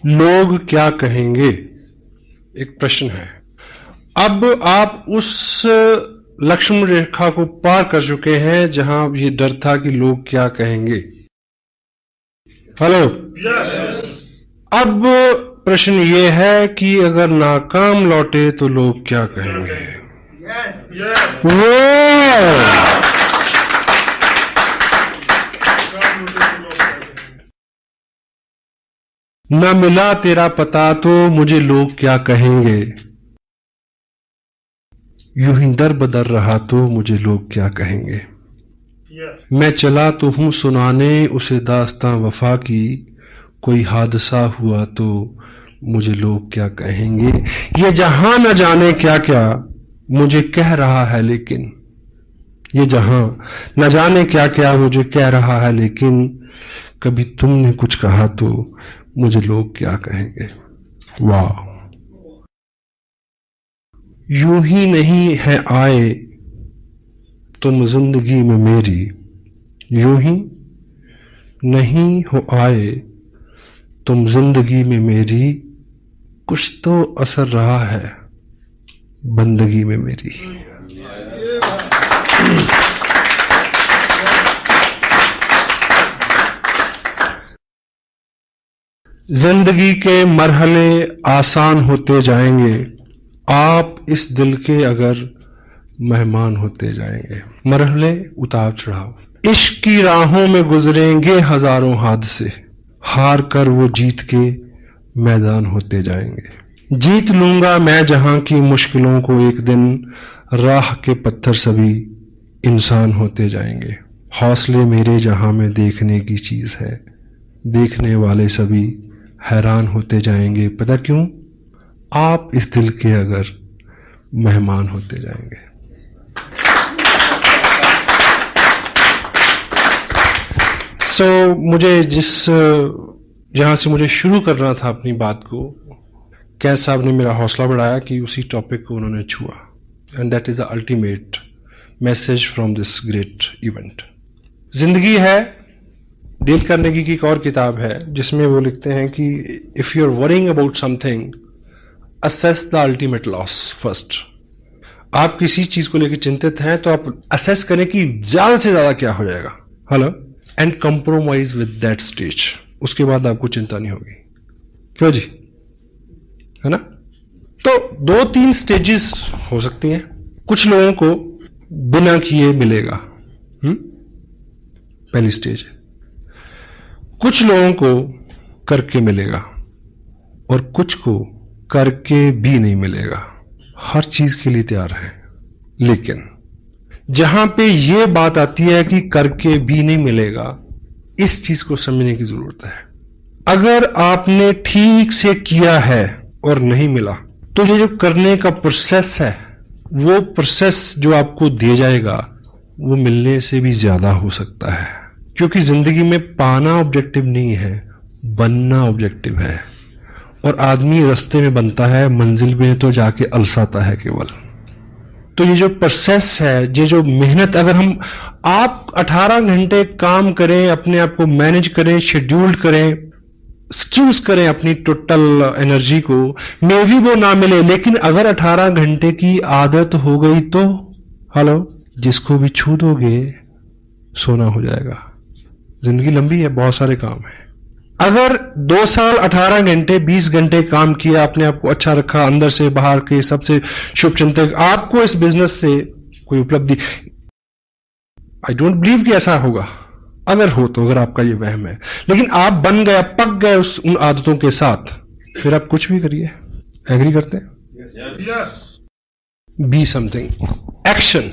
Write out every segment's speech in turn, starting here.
लोग क्या कहेंगे, एक प्रश्न है। अब आप उस लक्ष्मण रेखा को पार कर चुके हैं जहां ये डर था कि लोग क्या कहेंगे। हेलो। अब प्रश्न ये है कि अगर नाकाम लौटे तो लोग क्या कहेंगे। न मिला तेरा पता तो मुझे लोग क्या कहेंगे, यूं ही दर बदर रहा तो मुझे लोग क्या कहेंगे। मैं चला तो हूं सुनाने उसे दास्तां वफा की, कोई हादसा हुआ तो मुझे लोग क्या कहेंगे। ये जहां न जाने क्या क्या मुझे कह रहा है, लेकिन ये जहां न जाने क्या क्या मुझे कह रहा है, लेकिन कभी तुमने कुछ कहा तो मुझे लोग क्या कहेंगे। वाह। यूं ही नहीं है आए तुम जिंदगी में मेरी, यूं ही नहीं हो आए तुम जिंदगी में मेरी, कुछ तो असर रहा है बंदगी में मेरी। जिंदगी के मरहले आसान होते जाएंगे, आप इस दिल के अगर मेहमान होते जाएंगे। मरहले उतार चढ़ाव, इश्क की राहों में गुजरेंगे हजारों हादसे, हार कर वो जीत के मैदान होते जाएंगे। जीत लूंगा मैं जहां की मुश्किलों को एक दिन, राह के पत्थर सभी इंसान होते जाएंगे। हौसले मेरे जहां में देखने की चीज है, देखने वाले सभी हैरान होते जाएंगे। पता क्यों? आप इस दिल के अगर मेहमान होते जाएंगे। मुझे जहां से मुझे शुरू करना था अपनी बात को, कैद साहब ने मेरा हौसला बढ़ाया कि उसी टॉपिक को उन्होंने छुआ, and that is the ultimate message from this great event. जिंदगी है, डेल कार्नेगी की एक और किताब है जिसमें वो लिखते हैं कि if you are worrying about something, assess the ultimate loss first. आप किसी चीज को लेकर चिंतित हैं तो आप असेस करें कि ज्यादा से ज्यादा क्या हो जाएगा। Hello. And compromise with that stage, उसके बाद आपको चिंता नहीं होगी। क्यों जी, है ना? तो 2-3 स्टेजेस हो सकती हैं। कुछ लोगों को बिना किए मिलेगा, पहली स्टेज। कुछ लोगों को करके मिलेगा और कुछ को करके भी नहीं मिलेगा। हर चीज के लिए तैयार है, लेकिन जहां पे ये बात आती है कि करके भी नहीं मिलेगा, इस चीज को समझने की जरूरत है। अगर आपने ठीक से किया है और नहीं मिला, तो ये जो करने का प्रोसेस है, वो प्रोसेस जो आपको दिया जाएगा वो मिलने से भी ज्यादा हो सकता है। क्योंकि जिंदगी में पाना ऑब्जेक्टिव नहीं है, बनना ऑब्जेक्टिव है। और आदमी रास्ते में बनता है, मंजिल में तो जाके अलसाता है केवल। तो ये जो प्रोसेस है, ये जो मेहनत, अगर आप 18 घंटे काम करें, अपने आप को मैनेज करें, शेड्यूल्ड करें, स्क्यूज करें अपनी टोटल एनर्जी को, मे भी वो ना मिले, लेकिन अगर 18 घंटे की आदत हो गई तो हेलो, जिसको भी छू दोगे सोना हो जाएगा। जिंदगी लंबी है, बहुत सारे काम है। अगर 2 साल 18 घंटे 20 घंटे काम किया, अपने आप को अच्छा रखा, अंदर से बाहर के सबसे शुभ चिंतक, आपको इस बिजनेस से कोई उपलब्धि, आई डोंट बिलीव कि ऐसा होगा। अगर हो तो, अगर आपका ये वहम है, लेकिन आप बन गए, पक गए उन आदतों के साथ, फिर आप कुछ भी करिए। एग्री करते हैं? Be something, action.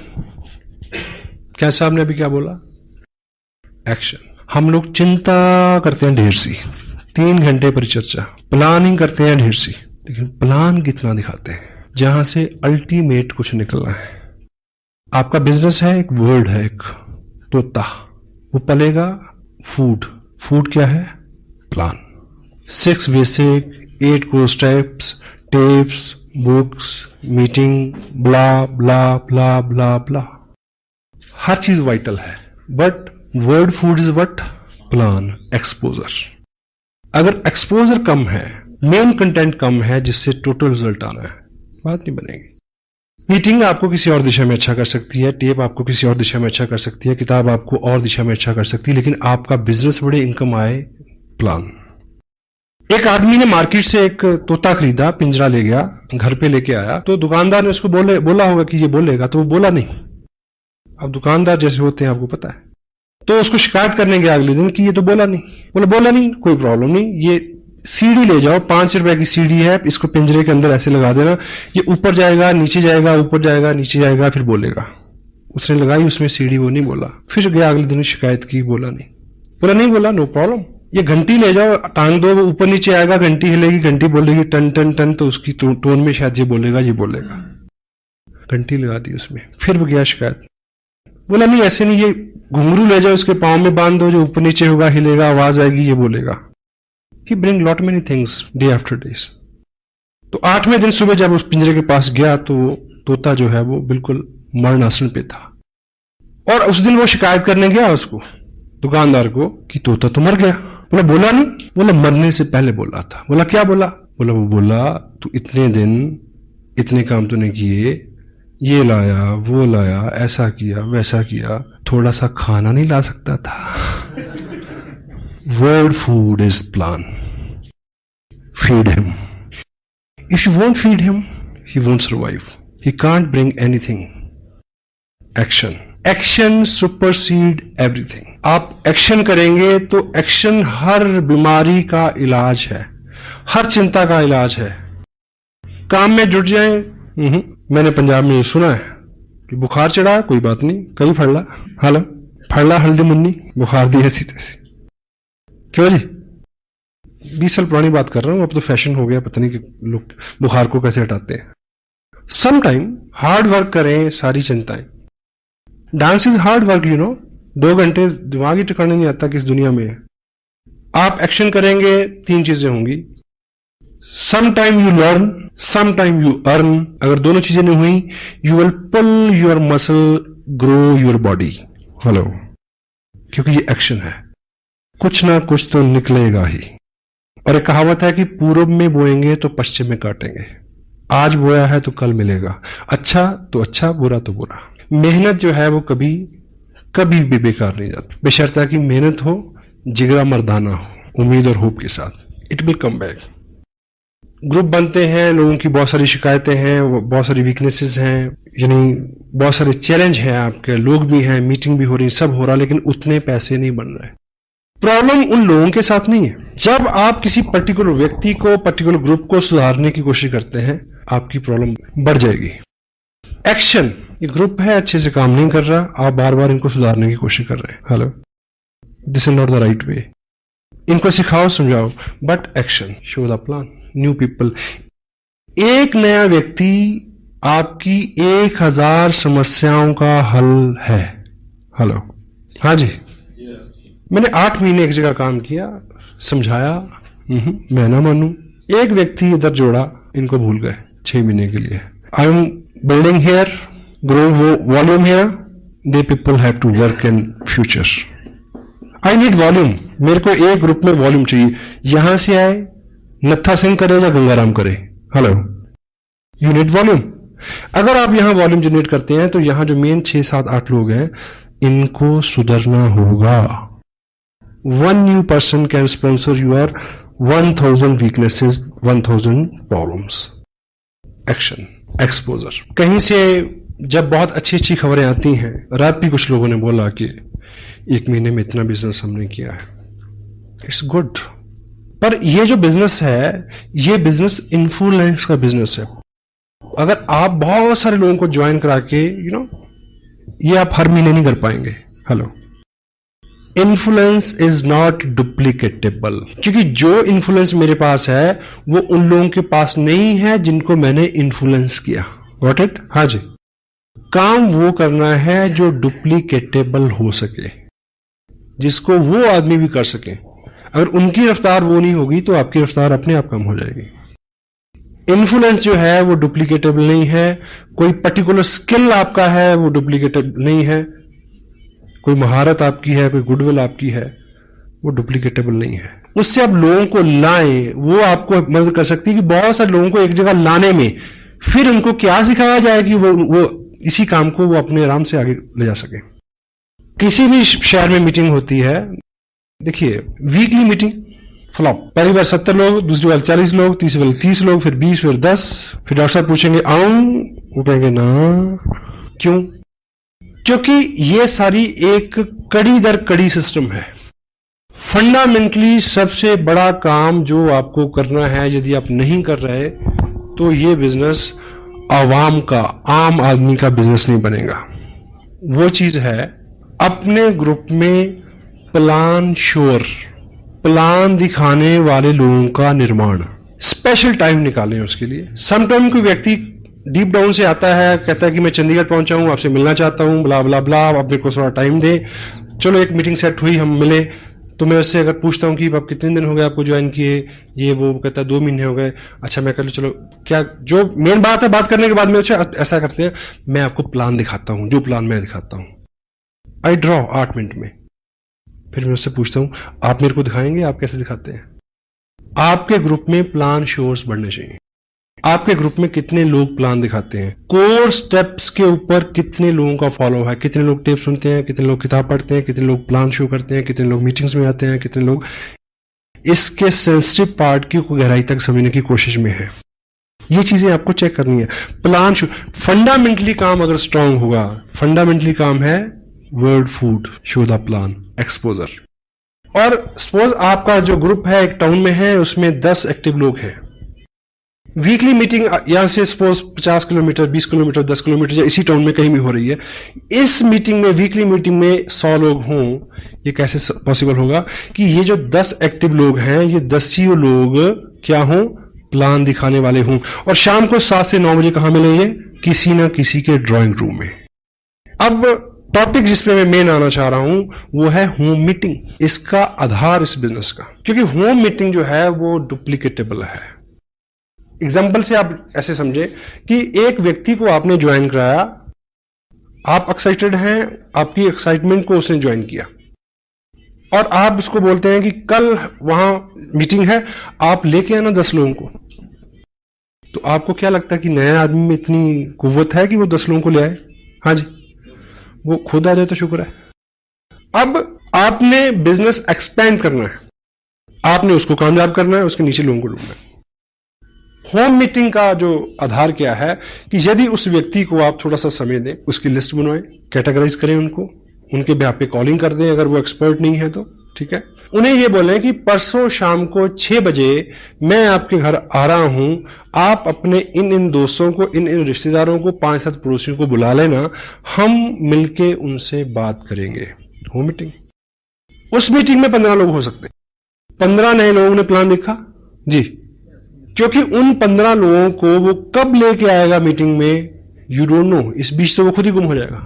क्या साहब ने अभी क्या बोला? एक्शन। हम लोग चिंता करते हैं ढेर सी, 3 घंटे परिचर्चा, प्लानिंग करते हैं ढेर सी, लेकिन प्लान कितना दिखाते हैं जहां से अल्टीमेट कुछ निकलना है। आपका बिजनेस है, एक वर्ड है, एक तोता, वो पलेगा फूड। फूड क्या है? Plan. 6 basic, 8 core steps, tips, books, meeting, blah blah blah blah blah. हर चीज वाइटल है, but word food is what? Plan, exposure. अगर एक्सपोजर कम है, मेन कंटेंट कम है, जिससे टोटल रिजल्ट आना है, बात नहीं बनेगी। मीटिंग आपको किसी और दिशा में अच्छा कर सकती है, टेप आपको किसी और दिशा में अच्छा कर सकती है, किताब आपको और दिशा में अच्छा कर सकती है, लेकिन आपका बिजनेस बड़े इनकम आए, प्लान। एक आदमी ने मार्केट से एक तोता खरीदा, पिंजरा ले गया, घर पे लेके आया, तो दुकानदार ने उसको बोला होगा कि ये बोलेगा, तो वो बोला नहीं। अब दुकानदार जैसे होते हैं आपको पता है, तो उसको शिकायत करने गया अगले दिन कि ये तो बोला नहीं, कोई प्रॉब्लम नहीं, ये सीढ़ी ले जाओ, 5 रुपए की सीढ़ी है, इसको पिंजरे के अंदर ऐसे लगा देना, ये ऊपर जाएगा, नीचे जाएगा, ऊपर जाएगा, नीचे जाएगा, फिर बोलेगा। उसने लगाई उसमें सीढ़ी, वो नहीं बोला, फिर गया अगले दिन शिकायत की, बोला नहीं बोला, नो प्रॉब्लम। ये घंटी ले जाओ, टांग दो, वो ऊपर नीचे आएगा, घंटी हिलेगी, घंटी बोलेगी टन टन टन, तो उसकी टोन में शायद ये बोलेगा। घंटी लगा दी उसमें, फिर गया शिकायत, बोला नहीं ऐसे नहीं, ये घुंघरू ले जाओ, उसके पाँव में बांध दो, जो ऊपर नीचे होगा, हिलेगा, आवाज आएगी, ये बोलेगा। He bring lot many things day after days. तो 8वें दिन सुबह जब उस पिंजरे के पास गया तो तोता जो है वो बिल्कुल मरण आसन पे था, और उस दिन वो शिकायत करने गया उसको, दुकानदार को, कि तोता तो मर गया। बोला नहीं, बोला मरने से पहले बोला था। बोला क्या बोला? बोला तू इतने दिन इतने काम तूने किए, ये लाया वो लाया, ऐसा किया वैसा किया, थोड़ा सा खाना नहीं ला सकता था? Word food is plan. Feed him. If you won't feed him, he won't survive. He can't bring anything. Action. Action supersede everything. आप एक्शन करेंगे तो एक्शन हर बीमारी का इलाज है, हर चिंता का इलाज है। काम में जुट जाए। मैंने पंजाब में ये सुना है कि बुखार चढ़ा, कोई बात नहीं, कहीं फड़ला, हालो फड़ला हल्दी मुन्नी, बुखार दी ऐसी तैसी। क्यों जी? 20 साल पुरानी बात कर रहा हूं, अब तो फैशन हो गया, पता नहीं कि लोग बुखार को कैसे हटाते हैं। सम टाइम हार्ड वर्क करें, सारी चिंताएं। डांस इज हार्ड वर्क, 2 घंटे दिमाग ही ठिकाने नहीं आता कि इस दुनिया में है। आप एक्शन करेंगे, 3 चीजें होंगी। Some time you learn, some time you earn. अगर दोनों चीजें नहीं हुई, you will pull your muscle, grow your body. Hello, क्योंकि ये एक्शन है, कुछ ना कुछ तो निकलेगा ही। और एक कहावत है कि पूरब में बोएंगे तो पश्चिम में काटेंगे। आज बोया है तो कल मिलेगा, अच्छा तो अच्छा, बुरा तो बुरा। मेहनत जो है वो कभी भी बेकार नहीं जाती, बशर्ते कि मेहनत हो, जिगरा मर्दाना हो, उम्मीद और होप के साथ। It will come back. Group बनते हैं, लोगों की बहुत सारी शिकायतें हैं, बहुत सारी वीकनेसेस हैं, यानी बहुत सारे चैलेंज हैं, आपके लोग भी हैं, मीटिंग भी हो रही, सब हो रहा, लेकिन उतने पैसे नहीं बन रहे। प्रॉब्लम उन लोगों के साथ नहीं है। जब आप किसी पर्टिकुलर व्यक्ति को, पर्टिकुलर ग्रुप को सुधारने की कोशिश करते हैं, आपकी प्रॉब्लम बढ़ जाएगी। एक्शन, ये ग्रुप है, अच्छे से काम नहीं कर रहा, आप बार बार इनको सुधारने की कोशिश कर रहे हैं। Hello, this is not the right way. इनको सिखाओ, समझाओ, but action, show the plan, new people. एक नया व्यक्ति आपकी 1000 समस्याओं का हल है। हेलो, हाँ जी। मैंने 8 महीने एक जगह काम किया, समझाया, मैं ना मानू। एक व्यक्ति इधर जोड़ा, इनको भूल गए 6 महीने के लिए। I am building hair, growing volume hair, they people have to work in future. I need volume, मेरे को एक ग्रुप में वॉल्यूम चाहिए। यहां से आए, नत्था सिंह करे या गंगाराम करे, हेलो, यू नीड वॉल्यूम। अगर आप यहां वॉल्यूम जनरेट करते हैं तो यहां जो मेन 6, 7, 8 लोग हैं, इनको सुधरना होगा। 1 new person can sponsor your 1000 weaknesses, 1000 problems. Action, exposure. कहीं से जब बहुत अच्छी खबरें आती हैं, रात भी कुछ लोगों ने बोला कि 1 महीने में इतना बिजनेस हमने किया है, इट्स गुड। पर ये जो बिजनेस है, ये बिजनेस इन्फ्लुएंस का बिजनेस है। अगर आप बहुत सारे लोगों को ज्वाइन करा के, ये आप हर महीने नहीं कर पाएंगे। हेलो, इन्फ्लुएंस इज नॉट डुप्लीकेटेबल, क्योंकि जो इन्फ्लुएंस मेरे पास है वो उन लोगों के पास नहीं है जिनको मैंने इन्फ्लुएंस किया। Got it? हाँ जी। काम वो करना है जो डुप्लीकेटेबल हो सके, जिसको वो आदमी भी कर सके। अगर उनकी रफ्तार वो नहीं होगी तो आपकी रफ्तार अपने आप कम हो जाएगी। इन्फ्लुएंस जो है वो डुप्लीकेटेबल नहीं है। कोई पर्टिकुलर स्किल आपका है वो डुप्लीकेटेबल नहीं है। कोई महारत आपकी है, कोई गुडविल आपकी है, वो डुप्लीकेटेबल नहीं है। उससे आप लोगों को लाएं, वो आपको मदद कर सकती है कि बहुत सारे लोगों को एक जगह लाने में फिर उनको क्या सिखाया जाए कि वो इसी काम को वो अपने आराम से आगे ले जा सके। किसी भी शहर में मीटिंग होती है, देखिए वीकली मीटिंग फ्लॉप, पहली बार 70 लोग, दूसरी बार 40 लोग, तीसरी बार 30 लोग, फिर 20, फिर 10, फिर डॉक्टर साहब पूछेंगे आऊं, वो कहेंगे ना। क्यों? क्योंकि ये सारी एक कड़ी दर कड़ी सिस्टम है। फंडामेंटली सबसे बड़ा काम जो आपको करना है, यदि आप नहीं कर रहे तो ये बिजनेस आवाम का, आम आदमी का बिजनेस नहीं बनेगा। वो चीज है अपने ग्रुप में प्लान श्योर, प्लान दिखाने वाले लोगों का निर्माण। स्पेशल टाइम निकालें उसके लिए। समटाइम कोई व्यक्ति डीप डाउन से आता है, कहता है कि मैं चंडीगढ़ पहुंचा हूं, आपसे मिलना चाहता हूं, ब्ला ब्ला ब्ला, आप मेरे को थोड़ा टाइम दे। चलो एक मीटिंग सेट हुई, हम मिले, तो मैं उससे अगर पूछता हूं कि आप कितने दिन हो गए आपको ज्वाइन किए, ये वो कहता है 2 महीने हो गए। अच्छा मैं कह लूँ, चलो क्या जो मेन बात है, बात करने के बाद में अच्छा ऐसा करते हैं, मैं आपको प्लान दिखाता हूं, जो प्लान मैं दिखाता हूं, आई ड्रॉ 8 मिनट में। फिर मैं उससे पूछता हूं आप मेरे को दिखाएंगे, आप कैसे दिखाते हैं। आपके ग्रुप में प्लान श्योर्स बढ़ने चाहिए। आपके ग्रुप में कितने लोग प्लान दिखाते हैं, कोर स्टेप्स के ऊपर कितने लोगों का फॉलो है, कितने लोग टेप सुनते हैं, कितने लोग किताब पढ़ते हैं, कितने लोग प्लान शो करते हैं, कितने लोग मीटिंग्स में आते हैं, कितने लोग इसके सेंसिटिव पार्ट की गहराई तक समझने की कोशिश में है। ये चीजें आपको चेक करनी है। प्लान शो फंडामेंटली काम अगर स्ट्रांग होगा, फंडामेंटली काम है word food, show the plan, exposure. और सपोज आपका जो ग्रुप है एक टाउन में है, उसमें 10 एक्टिव लोग हैं। वीकली मीटिंग यहां से सपोज 50 किलोमीटर, 20 किलोमीटर, 10 किलोमीटर या इसी टाउन में कहीं भी हो रही है। इस मीटिंग में, वीकली मीटिंग में 100 लोग हों, ये कैसे पॉसिबल होगा कि ये जो 10 एक्टिव लोग हैं, ये 10 ही लोग क्या हों, प्लान दिखाने वाले हों। और शाम को 7 से 9 बजे कहां मिलेंगे, किसी ना किसी के ड्राइंग रूम में। अब टॉपिक जिस पे मैं मेन आना चाह रहा हूं वो है होम मीटिंग, इसका आधार इस बिजनेस का। क्योंकि होम मीटिंग जो है वो डुप्लीकेटेबल है। एग्जाम्पल से आप ऐसे समझे कि एक व्यक्ति को आपने ज्वाइन कराया, आप एक्साइटेड हैं, आपकी एक्साइटमेंट को उसने ज्वाइन किया, और आप उसको बोलते हैं कि कल वहां मीटिंग है, आप लेके आना 10 लोगों को। तो आपको क्या लगता है कि नए आदमी में इतनी कुव्वत है कि वो 10 लोगों को ले आए? हाँ जी, वो खुद आ जाए तो शुक्र है। अब आपने बिजनेस एक्सपेंड करना है, आपने उसको कामयाब करना है, उसके नीचे लोगों को ढूंढना है। होम मीटिंग का जो आधार क्या है कि यदि उस व्यक्ति को आप थोड़ा सा समय दें, उसकी लिस्ट बनवाएं, कैटेगराइज करें उनको, उनके बेहाफ पे कॉलिंग कर दें अगर वो एक्सपर्ट नहीं है तो, ठीक है। उन्हें ये बोलें कि परसों शाम को 6 बजे मैं आपके घर आ रहा हूं, आप अपने इन दोस्तों को, इन रिश्तेदारों को, 5-7 पड़ोसियों को बुला लेना, हम मिलके उनसे बात करेंगे। Home meeting. उस मीटिंग में 15 लोग हो सकते, 15 नए लोगों ने प्लान देखा जी, क्योंकि उन 15 लोगों को वो कब लेके आएगा मीटिंग में, यू डोंट नो। इस बीच तो वो खुद ही गुम हो जाएगा।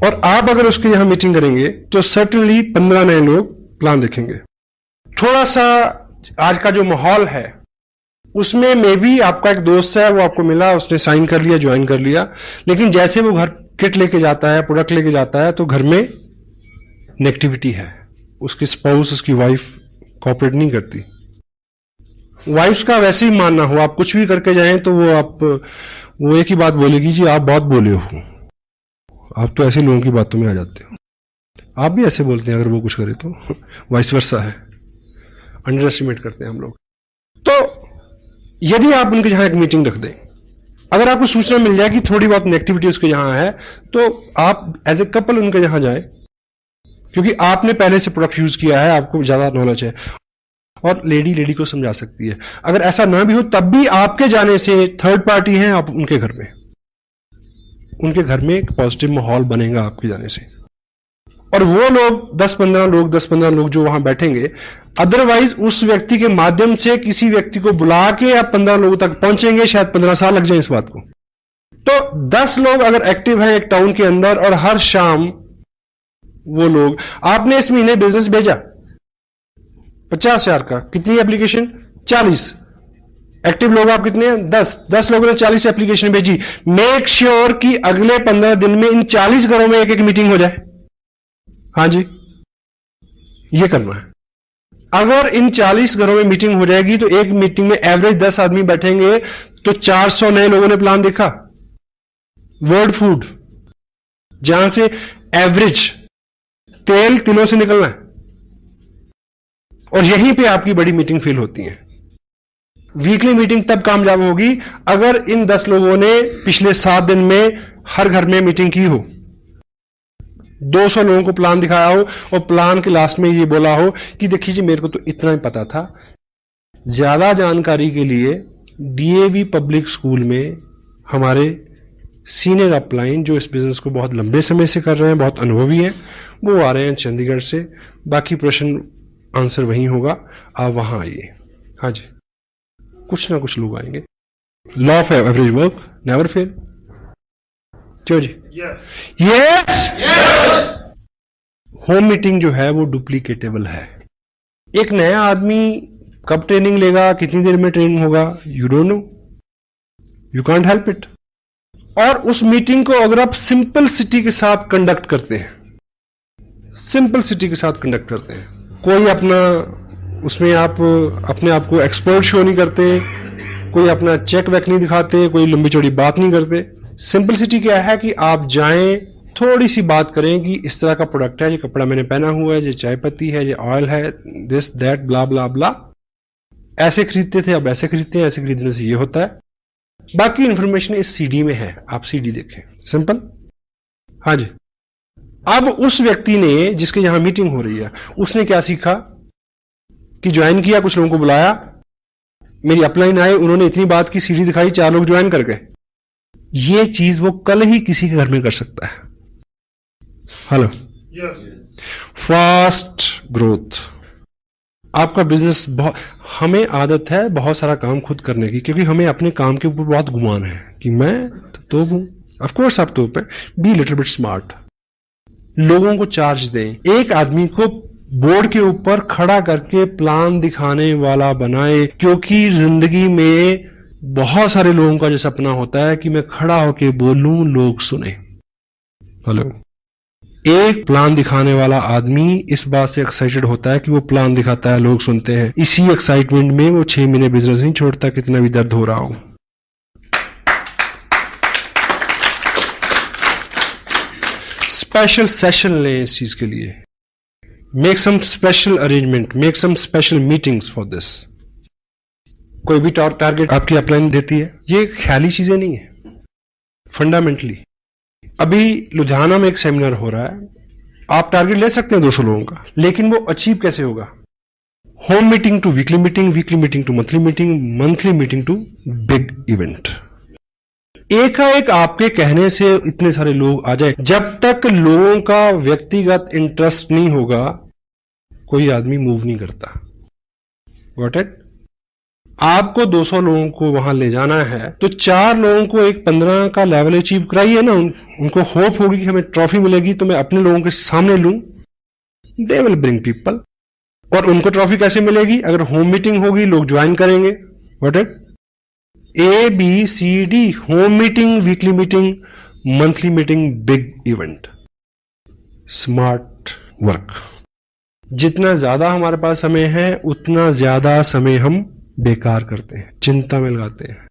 और आप अगर उसके यहां मीटिंग करेंगे तो सर्टेनली 15 नए लोग प्लान देखेंगे। थोड़ा सा आज का जो माहौल है उसमें मे भी आपका एक दोस्त है, वो आपको मिला, उसने साइन कर लिया, ज्वाइन कर लिया, लेकिन जैसे वो घर किट लेके जाता है, प्रोडक्ट लेके जाता है, तो घर में नेगेटिविटी है। उसकी स्पाउस, उसकी वाइफ कोऑपरेट नहीं करती। वाइफ्स का वैसे ही मानना हो, आप कुछ भी करके जाएं तो वो एक ही बात बोलेगी, जी आप बहुत बोले हो, आप तो ऐसे लोगों की बातों में आ जाते हो। आप भी ऐसे बोलते हैं अगर वो कुछ करे तो, वाइस वर्सा है, अंडर एस्टिमेट करते हैं हम लोग। तो यदि आप उनके यहां एक मीटिंग रख दें, अगर आपको सूचना मिल जाए कि थोड़ी बहुत नेगेटिविटी उसके यहां है, तो आप एज ए कपल उनके यहां जाएं, क्योंकि आपने पहले से प्रोडक्ट यूज किया है, आपको ज्यादा नॉलेज है, और लेडी को समझा सकती है। अगर ऐसा ना भी हो तब भी आपके जाने से थर्ड पार्टी है, आप उनके घर में एक पॉजिटिव माहौल बनेगा आपके जाने से। और वो लोग 10-15 लोग जो वहां बैठेंगे, अदरवाइज उस व्यक्ति के माध्यम से किसी व्यक्ति को बुला के आप 15 लोगों तक पहुंचेंगे, शायद 15 साल लग जाए इस बात को। तो 10 लोग अगर एक्टिव हैं एक टाउन के अंदर, और हर शाम वो लोग, आपने इस महीने बिजनेस भेजा 50,000 का, कितनी एप्लीकेशन? 40। एक्टिव लोग आप कितने हैं? 10 लोगों ने 40 एप्लीकेशन भेजी। मेक श्योर कि अगले 15 दिन में इन 40 घरों में एक मीटिंग हो जाए। हाँ जी, ये करना है। अगर इन 40 घरों में मीटिंग हो जाएगी तो एक मीटिंग में एवरेज 10 आदमी बैठेंगे तो 400 नए लोगों ने प्लान देखा। वर्ल्ड फूड, जहां से एवरेज तेल तिलों से निकलना है, और यहीं पे आपकी बड़ी मीटिंग फेल होती है। वीकली मीटिंग तब कामयाब होगी अगर इन 10 लोगों ने पिछले 7 दिन में हर घर में मीटिंग की हो, 200 लोगों को प्लान दिखाया हो और प्लान के लास्ट में ये बोला हो कि देखिए जी मेरे को तो इतना ही पता था। ज्यादा जानकारी के लिए डीएवी पब्लिक स्कूल में हमारे सीनियर अपलाइन जो इस बिजनेस को बहुत लंबे समय से कर रहे हैं, बहुत अनुभवी हैं, वो आ रहे हैं चंडीगढ़ से। बाकी प्रश्न आंसर वहीं होगा, आप वहां आइए। हाँ जी, कुछ ना कुछ लोग आएंगे। Law of average work never fail. क्यों जी? यस। होम मीटिंग जो है वो डुप्लीकेटेबल है। एक नया आदमी कब ट्रेनिंग लेगा, कितनी देर में ट्रेनिंग होगा, you don't know, you can't help it. और उस मीटिंग को अगर आप सिंपल सिटी के साथ कंडक्ट करते हैं, सिंपल सिटी के साथ कंडक्ट करते हैं, कोई अपना उसमें आप अपने आप को एक्सपर्ट शो नहीं करते, कोई अपना चेक वेक नहीं दिखाते, कोई लंबी चौड़ी बात नहीं करते। सिंपलिसिटी क्या है कि आप जाएं, थोड़ी सी बात करें कि इस तरह का प्रोडक्ट है, ये कपड़ा मैंने पहना हुआ है, ये चाय पत्ती है, ये ऑयल है, दिस दैट ब्ला ब्ला ब्ला, ऐसे खरीदते थे अब ऐसे खरीदते हैं, ऐसे खरीदने से ये होता है। बाकी इंफॉर्मेशन इस सीडी में है, आप सीडी देखें। सिंपल। हाँ जी। अब उस व्यक्ति ने जिसके यहां मीटिंग हो रही है, उसने क्या सीखा कि ज्वाइन किया, कुछ लोगों को बुलाया, मेरी अपलाइन आए, उन्होंने इतनी बात की, सीडी दिखाई, 4 लोग ज्वाइन कर गए। ये चीज वो कल ही किसी के घर में कर सकता है। हेलो। Fast growth. आपका बिजनेस बहुत, हमें आदत है बहुत सारा काम खुद करने की, क्योंकि हमें अपने काम के ऊपर बहुत गुमान है कि मैं तो हूं। ऑफ कोर्स आप तो पे बी लिटिल बिट स्मार्ट। लोगों को चार्ज दें। एक आदमी को बोर्ड के ऊपर खड़ा करके प्लान दिखाने वाला बनाए, क्योंकि जिंदगी में बहुत सारे लोगों का जो सपना होता है कि मैं खड़ा होके बोलूं, लोग सुने। हेलो। एक प्लान दिखाने वाला आदमी इस बात से एक्साइटेड होता है कि वो प्लान दिखाता है, लोग सुनते हैं। इसी एक्साइटमेंट में वो 6 महीने बिजनेस नहीं छोड़ता, कितना भी दर्द हो रहा हो। स्पेशल सेशन लें इस चीज के लिए। Make some special arrangement, make some special meetings for this. कोई भी टारगेट आपकी अपलाइन देती है, ये ख्याली चीजें नहीं है, फंडामेंटली। अभी लुधियाना में एक सेमिनार हो रहा है, आप टारगेट ले सकते हैं 200 लोगों का, लेकिन वो अचीव कैसे होगा? Home meeting to weekly meeting, weekly meeting to monthly meeting, monthly meeting to big event. एकाएक आपके कहने से इतने सारे लोग आ जाए, जब तक लोगों का व्यक्तिगत इंटरेस्ट नहीं होगा कोई आदमी मूव नहीं करता। Got it? आपको 200 लोगों को वहां ले जाना है तो 4 लोगों को एक 15 का लेवल अचीव कराइए ना। उनको होप होगी कि हमें ट्रॉफी मिलेगी तो मैं अपने लोगों के सामने लूं, दे विल ब्रिंग पीपल। और उनको ट्रॉफी कैसे मिलेगी? अगर होम मीटिंग होगी, लोग ज्वाइन करेंगे। What it? ABCD, home meeting, weekly meeting, monthly meeting, big event. Smart work. जितना ज्यादा हमारे पास समय है उतना ज्यादा समय हम बेकार करते हैं, चिंता में लगाते हैं।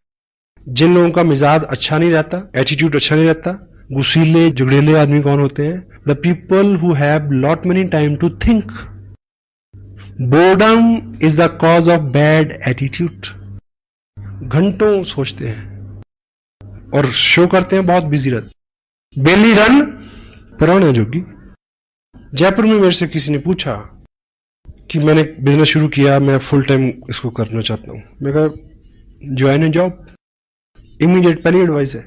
जिन लोगों का मिजाज अच्छा नहीं रहता, एटीट्यूड अच्छा नहीं रहता, गुस्सीले जुगड़ेले आदमी कौन होते हैं? The people who have lot many time to think. Boredom is the cause of bad attitude. घंटों सोचते हैं और शो करते हैं बहुत बिजी रहते। बेली रन पुराने जोगी। जयपुर में मेरे से किसी ने पूछा कि मैंने बिजनेस शुरू किया, मैं फुल टाइम इसको करना चाहता हूं। मैं कहा ज्वाइन जॉब, इमीडिएट पहली एडवाइस है।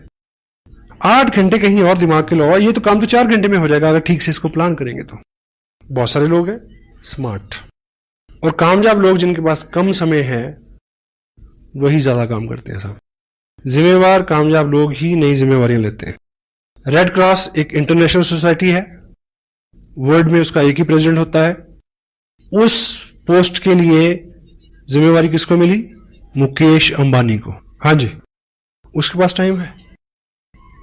8 घंटे कहीं और दिमाग के लगाओ, ये तो काम तो 4 घंटे में हो जाएगा अगर ठीक से इसको प्लान करेंगे तो। बहुत सारे लोग हैं स्मार्ट और कामयाब लोग जिनके पास कम समय है वही ज्यादा काम करते हैं साहब। जिम्मेवार कामयाब लोग ही नई जिम्मेवारियां लेते हैं। रेड क्रॉस एक इंटरनेशनल सोसाइटी है, वर्ल्ड में उसका एक ही प्रेसिडेंट होता है। उस पोस्ट के लिए जिम्मेवारी किसको मिली? मुकेश अंबानी को। हाँ जी, उसके पास टाइम है।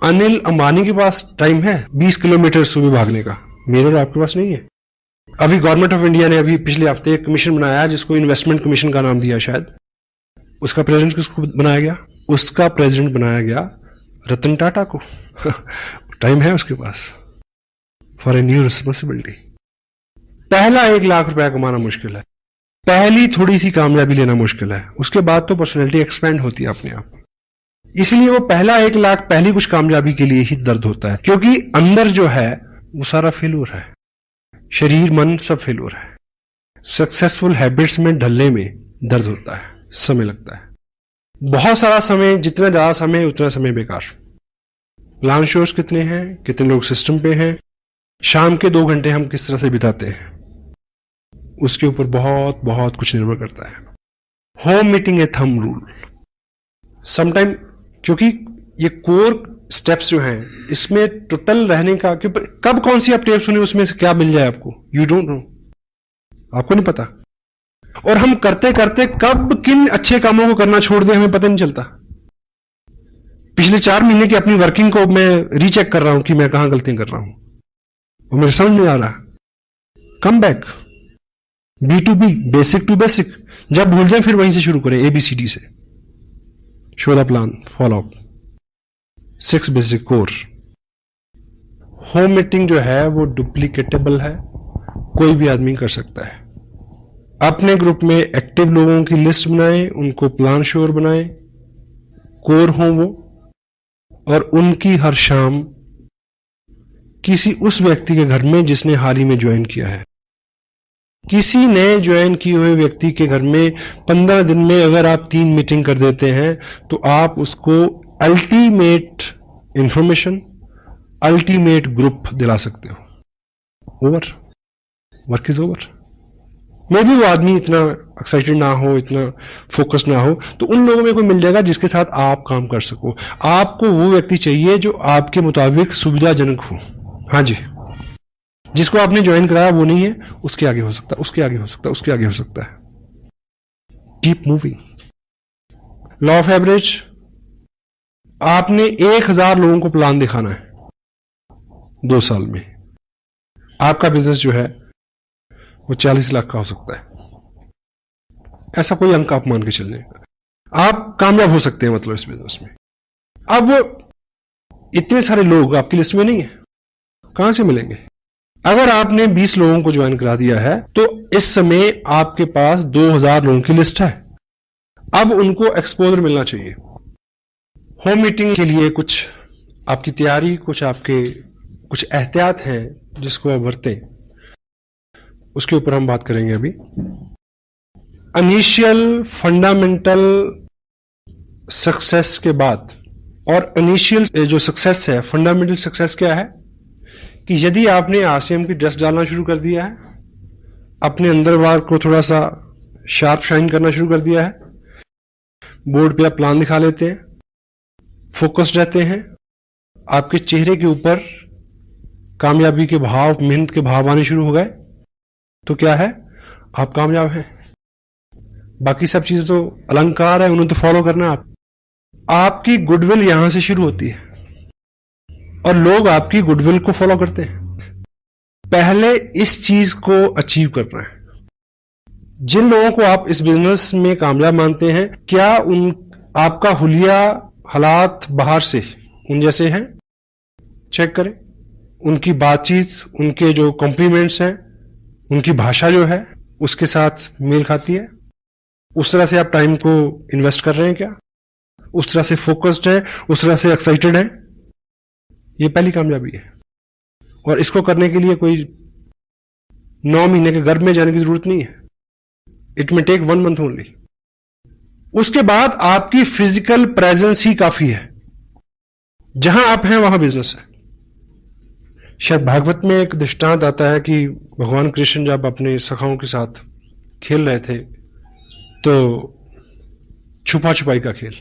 अनिल अंबानी के पास टाइम है 20 किलोमीटर सुबह भागने का, मेरे और आपके पास नहीं है। अभी गवर्नमेंट ऑफ इंडिया ने अभी पिछले हफ्ते एक कमीशन बनाया जिसको इन्वेस्टमेंट कमीशन का नाम दिया शायद। उसका प्रेसिडेंट किसको बनाया गया? उसका प्रेसिडेंट बनाया गया रतन टाटा को। टाइम है उसके पास फॉर ए न्यू रिस्पॉन्सिबिलिटी। पहला 1 लाख रुपया कमाना मुश्किल है, पहली थोड़ी सी कामयाबी लेना मुश्किल है, उसके बाद तो पर्सनैलिटी एक्सपेंड होती है अपने आप। इसलिए वो पहला 1 लाख पहली कुछ कामयाबी के लिए ही दर्द होता है, क्योंकि अंदर जो है वो सारा फेल्योर है, शरीर मन सब फेल्योर है। सक्सेसफुल हैबिट्स में ढलने में दर्द होता है, समय लगता है, बहुत सारा समय, जितना ज्यादा समय उतना समय बेकार। प्लान शोर्स कितने हैं, कितने लोग सिस्टम पे हैं, शाम के 2 घंटे हम किस तरह से बिताते हैं, उसके ऊपर बहुत बहुत कुछ निर्भर करता है। होम मीटिंग ए थंब रूल समटाइम, क्योंकि ये कोर स्टेप्स जो हैं इसमें टोटल रहने का, कब कौन सी आप टेप सुने उसमें से क्या मिल जाए आपको, यू डोंट नो, आपको नहीं पता। और हम करते करते कब किन अच्छे कामों को करना छोड़ दें हमें पता नहीं चलता। पिछले 4 महीने की अपनी वर्किंग को मैं रीचेक कर रहा हूं कि मैं कहां गलतियां कर रहा हूं, वो मेरे समझ में आ रहा। Come back, B2B, basic to basic. जब भूल जाए फिर वहीं से शुरू करें, ABCD से। Show the plan, follow up, 6 basic core. Home meeting जो है वो डुप्लीकेटेबल है, कोई भी आदमी कर सकता है। अपने ग्रुप में एक्टिव लोगों की लिस्ट बनाएं, उनको प्लान श्योर बनाएं, कोर हों वो, और उनकी हर शाम किसी उस व्यक्ति के घर में जिसने हाल ही में ज्वाइन किया है, किसी नए ज्वाइन किए हुए व्यक्ति के घर में 15 दिन में अगर आप 3 मीटिंग कर देते हैं तो आप उसको अल्टीमेट इंफॉर्मेशन, अल्टीमेट ग्रुप दिला सकते हो। Over, work is over. मे भी वो आदमी इतना एक्साइटेड ना हो, इतना फोकस ना हो, तो उन लोगों में कोई मिल जाएगा जिसके साथ आप काम कर सको। आपको वो व्यक्ति चाहिए जो आपके मुताबिक सुविधाजनक हो। हाँ जी, जिसको आपने ज्वाइन कराया वो नहीं है, उसके आगे हो सकता है, उसके आगे हो सकता है, उसके आगे हो सकता है। Keep moving. Law of average, आपने 1000 लोगों को प्लान दिखाना है 2 साल में। आपका बिजनेस जो है वो 40 लाख का हो सकता है, ऐसा कोई अंक आप मान के चलने, आप कामयाब हो सकते हैं मतलब इस बिजनेस में। अब वो इतने सारे लोग आपकी लिस्ट में नहीं है, कहां से मिलेंगे? अगर आपने 20 लोगों को ज्वाइन करा दिया है तो इस समय आपके पास 2000 लोगों की लिस्ट है। अब उनको एक्सपोजर मिलना चाहिए। होम मीटिंग के लिए कुछ आपकी तैयारी, कुछ एहतियात हैं जिसको आप बरतें, उसके ऊपर हम बात करेंगे अभी। इनिशियल फंडामेंटल सक्सेस के बाद, और इनिशियल जो सक्सेस है, फंडामेंटल सक्सेस क्या है कि यदि आपने RCM की ड्रेस डालना शुरू कर दिया है, अपने अंदर बार को थोड़ा सा शार्प शाइन करना शुरू कर दिया है, बोर्ड पे आप प्लान दिखा लेते हैं, फोकस्ड रहते हैं, आपके चेहरे के ऊपर कामयाबी के भाव, मेहनत के भाव आने शुरू हो गए, तो क्या है, आप कामयाब हैं। बाकी सब चीजें तो अलंकार है, उन्हें तो फॉलो करना है। आपकी गुडविल यहां से शुरू होती है और लोग आपकी गुडविल को फॉलो करते हैं। पहले इस चीज को अचीव करना है। जिन लोगों को आप इस बिजनेस में कामयाब मानते हैं, क्या आपका हुलिया हालात बाहर से उन जैसे हैं? चेक करें। उनकी बातचीत, उनके जो कॉम्प्लीमेंट्स हैं, उनकी भाषा जो है उसके साथ मेल खाती है? उस तरह से आप टाइम को इन्वेस्ट कर रहे हैं क्या? उस तरह से फोकस्ड है, उस तरह से एक्साइटेड है? ये पहली कामयाबी है। और इसको करने के लिए कोई 9 महीने के गर्भ में जाने की जरूरत नहीं है। It may take 1 month only. उसके बाद आपकी फिजिकल प्रेजेंस ही काफी है। जहां आप हैं वहां बिजनेस है। शायद भागवत में एक दृष्टांत आता है कि भगवान कृष्ण जब अपने सखाओं के साथ खेल रहे थे तो छुपा छुपाई का खेल,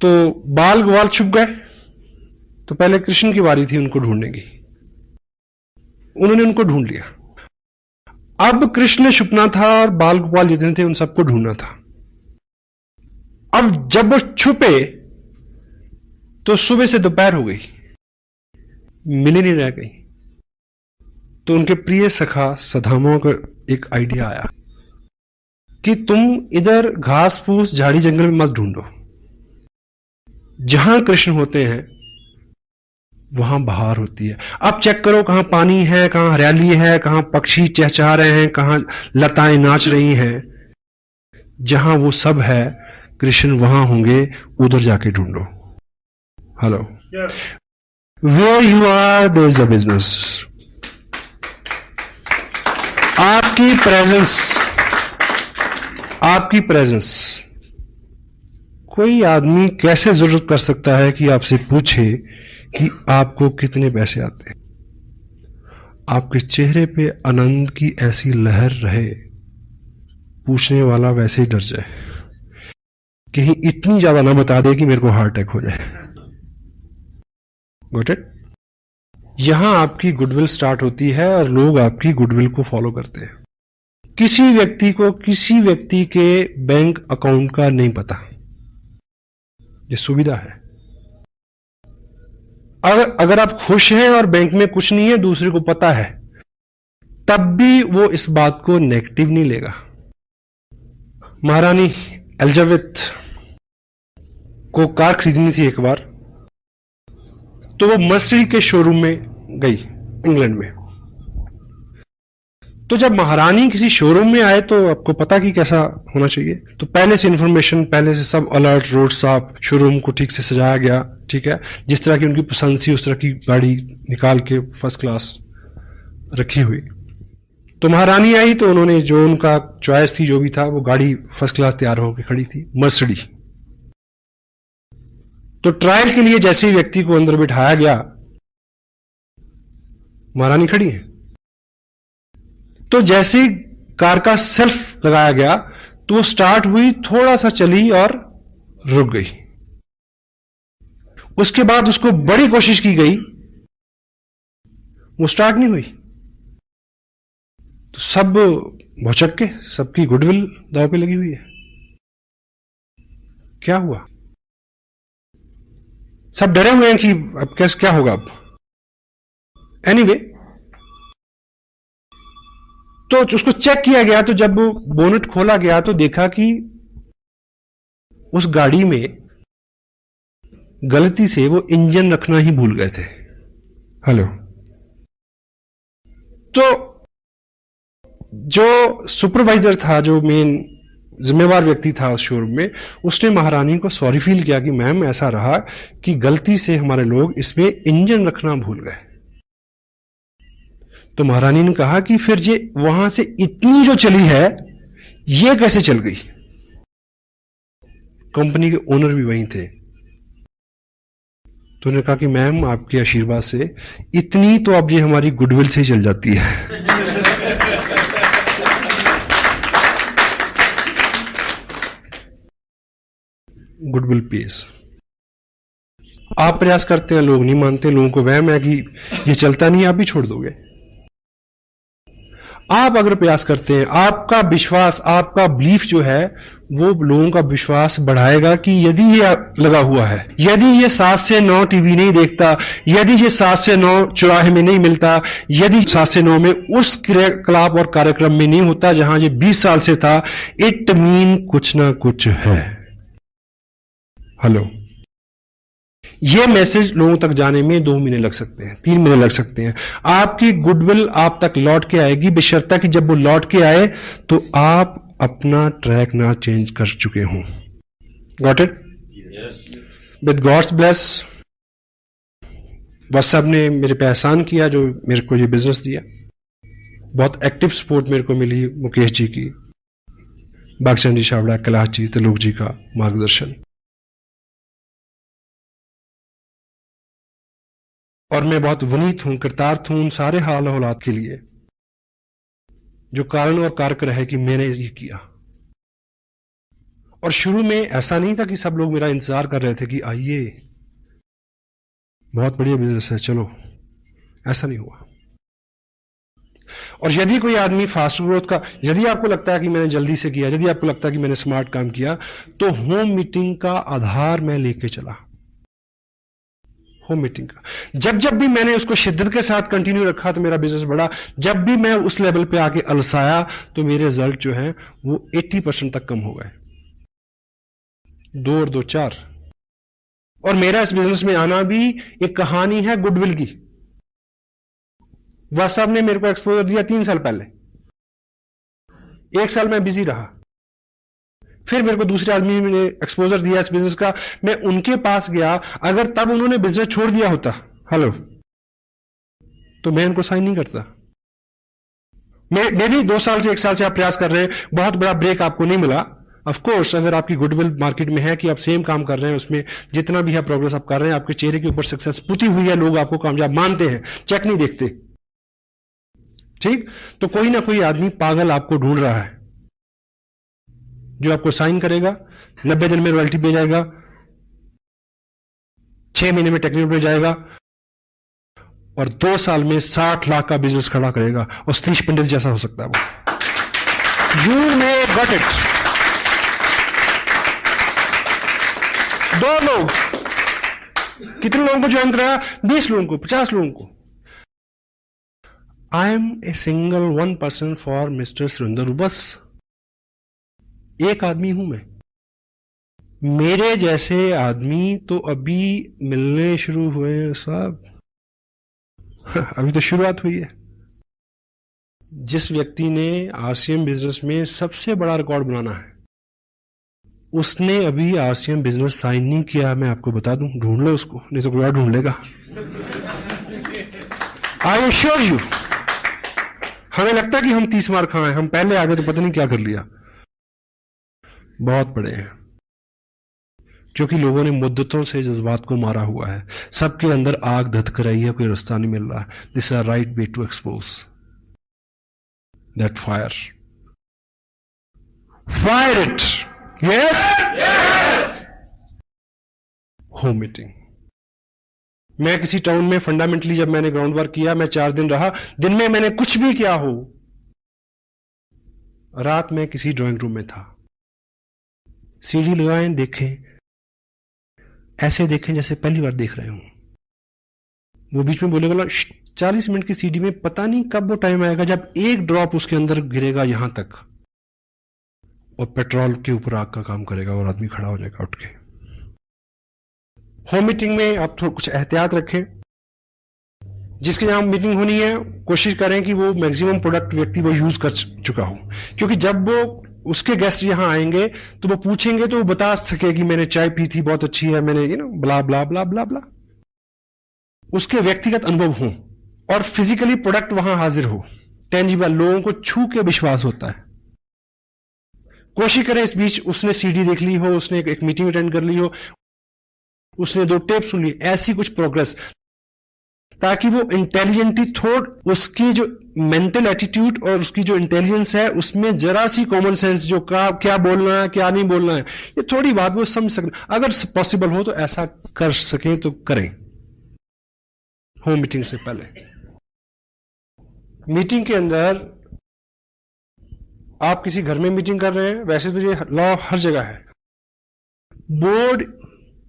तो बाल ग्वाल छुप गए, तो पहले कृष्ण की बारी थी उनको ढूंढने की। उन्होंने उनको ढूंढ लिया। अब कृष्ण ने छुपना था और बाल गोपाल जितने थे उन सबको ढूंढना था। अब जब वो छुपे तो सुबह से दोपहर हो गई, मिले नहीं रह गई। तो उनके प्रिय सखा सदामा को एक आइडिया आया कि तुम इधर घास फूस झाड़ी जंगल में मत ढूंढो, जहां कृष्ण होते हैं वहां बहार होती है। अब चेक करो कहां पानी है, कहां हरियाली है, कहां पक्षी चहचहा रहे हैं, कहां लताएं नाच रही हैं। जहां वो सब है कृष्ण वहां होंगे, उधर जाके ढूंढो। Hello, where you are there is a business. आपकी प्रेजेंस कोई आदमी कैसे जरूरत कर सकता है कि आपसे पूछे कि आपको कितने पैसे आते हैं। आपके चेहरे पे आनंद की ऐसी लहर रहे, पूछने वाला वैसे ही डर जाए, कहीं इतनी ज्यादा ना बता दे कि मेरे को हार्ट अटैक हो जाए। Got it? यहां आपकी गुडविल स्टार्ट होती है और लोग आपकी गुडविल को फॉलो करते हैं। किसी व्यक्ति को किसी व्यक्ति के बैंक अकाउंट का नहीं पता, ये सुविधा है। अगर आप खुश हैं और बैंक में कुछ नहीं है, दूसरे को पता है, तब भी वो इस बात को नेगेटिव नहीं लेगा। महारानी एलिजाबेथ को कार खरीदनी थी एक बार, तो वो मर्सिडीज के शोरूम में गई इंग्लैंड में। तो जब महारानी किसी शोरूम में आए तो आपको पता कि कैसा होना चाहिए, तो पहले से इंफॉर्मेशन, पहले से सब अलर्ट, रोड साफ, शोरूम को ठीक से सजाया गया, ठीक है, जिस तरह की उनकी पसंद थी उस तरह की गाड़ी निकाल के फर्स्ट क्लास रखी हुई। तो महारानी आई तो उन्होंने जो उनका चॉइस थी, जो भी था, वो गाड़ी फर्स्ट क्लास तैयार होकर खड़ी थी, मर्सिडीज। तो ट्रायल के लिए जैसे ही व्यक्ति को अंदर बिठाया गया, महारानी खड़ी है, तो जैसे ही कार का सेल्फ लगाया गया तो वो स्टार्ट हुई, थोड़ा सा चली और रुक गई। उसके बाद उसको बड़ी कोशिश की गई, वो स्टार्ट नहीं हुई। तो सब भौचक के, सबकी गुडविल दांव पे लगी हुई है। क्या हुआ? सब डरे हुए हैं कि अब कैसे क्या होगा अब। एनीवे, तो उसको चेक किया गया, तो जब बोनेट खोला गया तो देखा कि उस गाड़ी में गलती से वो इंजन रखना ही भूल गए थे। हेलो, तो जो सुपरवाइजर था, जो मेन जिम्मेवार व्यक्ति था उस शोरूम में, उसने महारानी को सॉरी फील किया कि मैम ऐसा रहा कि गलती से हमारे लोग इसमें इंजन रखना भूल गए। तो महारानी ने कहा कि फिर ये वहां से इतनी जो चली है ये कैसे चल गई। कंपनी के ओनर भी वहीं थे, तो उन्होंने कहा कि मैम आपके आशीर्वाद से इतनी तो अब ये हमारी गुडविल से ही चल जाती है। Goodwill pace. आप प्रयास करते हैं, लोग नहीं मानते, लोगों को वहम है कि ये चलता नहीं, आप भी छोड़ दोगे। आप अगर प्रयास करते हैं, आपका विश्वास, आपका बिलीफ जो है वो लोगों का विश्वास बढ़ाएगा कि यदि ये लगा हुआ है, यदि ये 7 से 9 टीवी नहीं देखता, यदि ये 7 से 9 चौराहे में नहीं मिलता, यदि 7 से 9 में उस क्रियाकलाप और कार्यक्रम में नहीं होता जहां ये 20 साल से था, इट मीन कुछ ना कुछ है। हेलो, ये मैसेज लोगों तक जाने में 2 महीने लग सकते हैं, 3 महीने लग सकते हैं। आपकी गुडविल आप तक लौट के आएगी, बशर्ते कि जब वो लौट के आए तो आप अपना ट्रैक ना चेंज कर चुके हों। Got it? With God's bless, WhatsApp ने मेरे पे एहसान किया जो मेरे को ये बिजनेस दिया। बहुत एक्टिव सपोर्ट मेरे को मिली मुकेश जी की, बागचंद जी छाबड़ा, कैलाश जी, त्रिलोक जी का मार्गदर्शन। और मैं बहुत विनीत हूं, कृतार्थ हूं उन सारे हाल हालात के लिए जो कारण और कारक रहे कि मैंने ये किया। और शुरू में ऐसा नहीं था कि सब लोग मेरा इंतजार कर रहे थे कि आइए बहुत बढ़िया बिजनेस है चलो, ऐसा नहीं हुआ। और यदि कोई आदमी फास्ट ग्रोथ का, यदि आपको लगता है कि मैंने जल्दी से किया, यदि आपको लगता है कि मैंने स्मार्ट काम किया, तो होम मीटिंग का आधार मैं लेके चला। होम मीटिंग का। जब जब भी मैंने उसको शिद्दत के साथ कंटिन्यू रखा तो मेरा बिजनेस बढ़ा। जब भी मैं उस लेवल पे आके अलसाया तो मेरे रिजल्ट जो है वो 80% तक कम हो गए। 2 और 2 4। और मेरा इस बिजनेस में आना भी एक कहानी है गुडविल की। वाह साहब ने मेरे को एक्सपोजर दिया 3 साल पहले। 1 साल मैं बिजी रहा, फिर मेरे को दूसरे आदमी ने एक्सपोजर दिया इस बिजनेस का, मैं उनके पास गया। अगर तब उन्होंने बिजनेस छोड़ दिया होता, हेलो, तो मैं इनको साइन नहीं करता। मैं भी 2 साल से 1 साल से आप प्रयास कर रहे हैं, बहुत बड़ा ब्रेक आपको नहीं मिला। ऑफ कोर्स अगर आपकी गुडविल मार्केट में है कि आप सेम काम कर रहे हैं, उसमें जितना भी है प्रोग्रेस आप कर रहे हैं, आपके चेहरे के ऊपर सक्सेस पुती हुई है, लोग आपको कामयाब मानते हैं, चेक नहीं देखते, ठीक। तो कोई ना कोई आदमी पागल आपको ढूंढ रहा है जो आपको साइन करेगा, 90 दिन में रॉयल्टी पे जाएगा, 6 महीने में टेक्निकल पे जाएगा और 2 साल में 60 लाख का बिजनेस खड़ा करेगा और सतीश पंडित जैसा हो सकता है वो। You may got it. 2 लोग, कितने लोगों को ज्वाइन कराया? 20 लोगों को, 50 लोगों को। I am a single 1 person for mister Surendra. बस एक आदमी हूं मैं। मेरे जैसे आदमी तो अभी मिलने शुरू हुए हैं साहब। अभी तो शुरुआत हुई है। जिस व्यक्ति ने आरसीएम बिजनेस में सबसे बड़ा रिकॉर्ड बनाना है, उसने अभी आरसीएम बिजनेस साइन नहीं किया। मैं आपको बता दूं, ढूंढ लो उसको, नहीं तो कोई और ढूंढ लेगा। I assure you. हमें लगता है कि हम 30 मार खाए, हम पहले आगे तो पता नहीं क्या कर लिया। बहुत बड़े हैं, क्योंकि लोगों ने मुद्दतों से जज्बात को मारा हुआ है। सबके अंदर आग धधक रही है, कोई रास्ता नहीं मिल रहा है। This is a right way to expose that fire. Fire it. Yes. Home meeting. मैं किसी टाउन में फंडामेंटली जब मैंने ग्राउंड वर्क किया, मैं 4 दिन रहा। दिन में मैंने कुछ भी किया हो, रात में किसी ड्राइंग रूम में था। सीढ़ी लगाएं, देखें, ऐसे देखें जैसे पहली बार देख रहे हो। वो बीच में बोलेगा 40 मिनट की सीढ़ी में पता नहीं कब वो टाइम आएगा जब एक ड्रॉप उसके अंदर गिरेगा यहां तक और पेट्रोल के ऊपर आग का काम करेगा और आदमी खड़ा हो जाएगा उठ के। होम मीटिंग में आप थोड़ा कुछ एहतियात रखें। जिसके यहां मीटिंग होनी है, कोशिश करें कि वो मैक्सिमम प्रोडक्ट व्यक्ति वो यूज कर चुका हो, क्योंकि जब वो उसके गेस्ट यहां आएंगे तो वो पूछेंगे तो वो बता सके कि मैंने चाय पी थी, बहुत अच्छी है, मैंने ब्ला ब्ला ब्ला ब्ला ब्ला। उसके व्यक्तिगत अनुभव हो और फिजिकली प्रोडक्ट वहां हाजिर हो, टेंजिबल, लोगों को छू के विश्वास होता है। कोशिश करें इस बीच उसने सीडी देख ली हो, उसने एक मीटिंग अटेंड कर ली हो, उसने 2 टेप सुन ली, ऐसी कुछ प्रोग्रेस, ताकि वो इंटेलिजेंटली थोड़ उसकी जो मेंटल एटीट्यूड और उसकी जो इंटेलिजेंस है उसमें जरा सी कॉमन सेंस, जो क्या बोलना है क्या नहीं बोलना है, ये थोड़ी बात वो समझ सकें। अगर पॉसिबल हो तो ऐसा कर सकें तो करें होम मीटिंग से पहले। मीटिंग के अंदर आप किसी घर में मीटिंग कर रहे हैं, वैसे तो ये लॉ हर जगह है। बोर्ड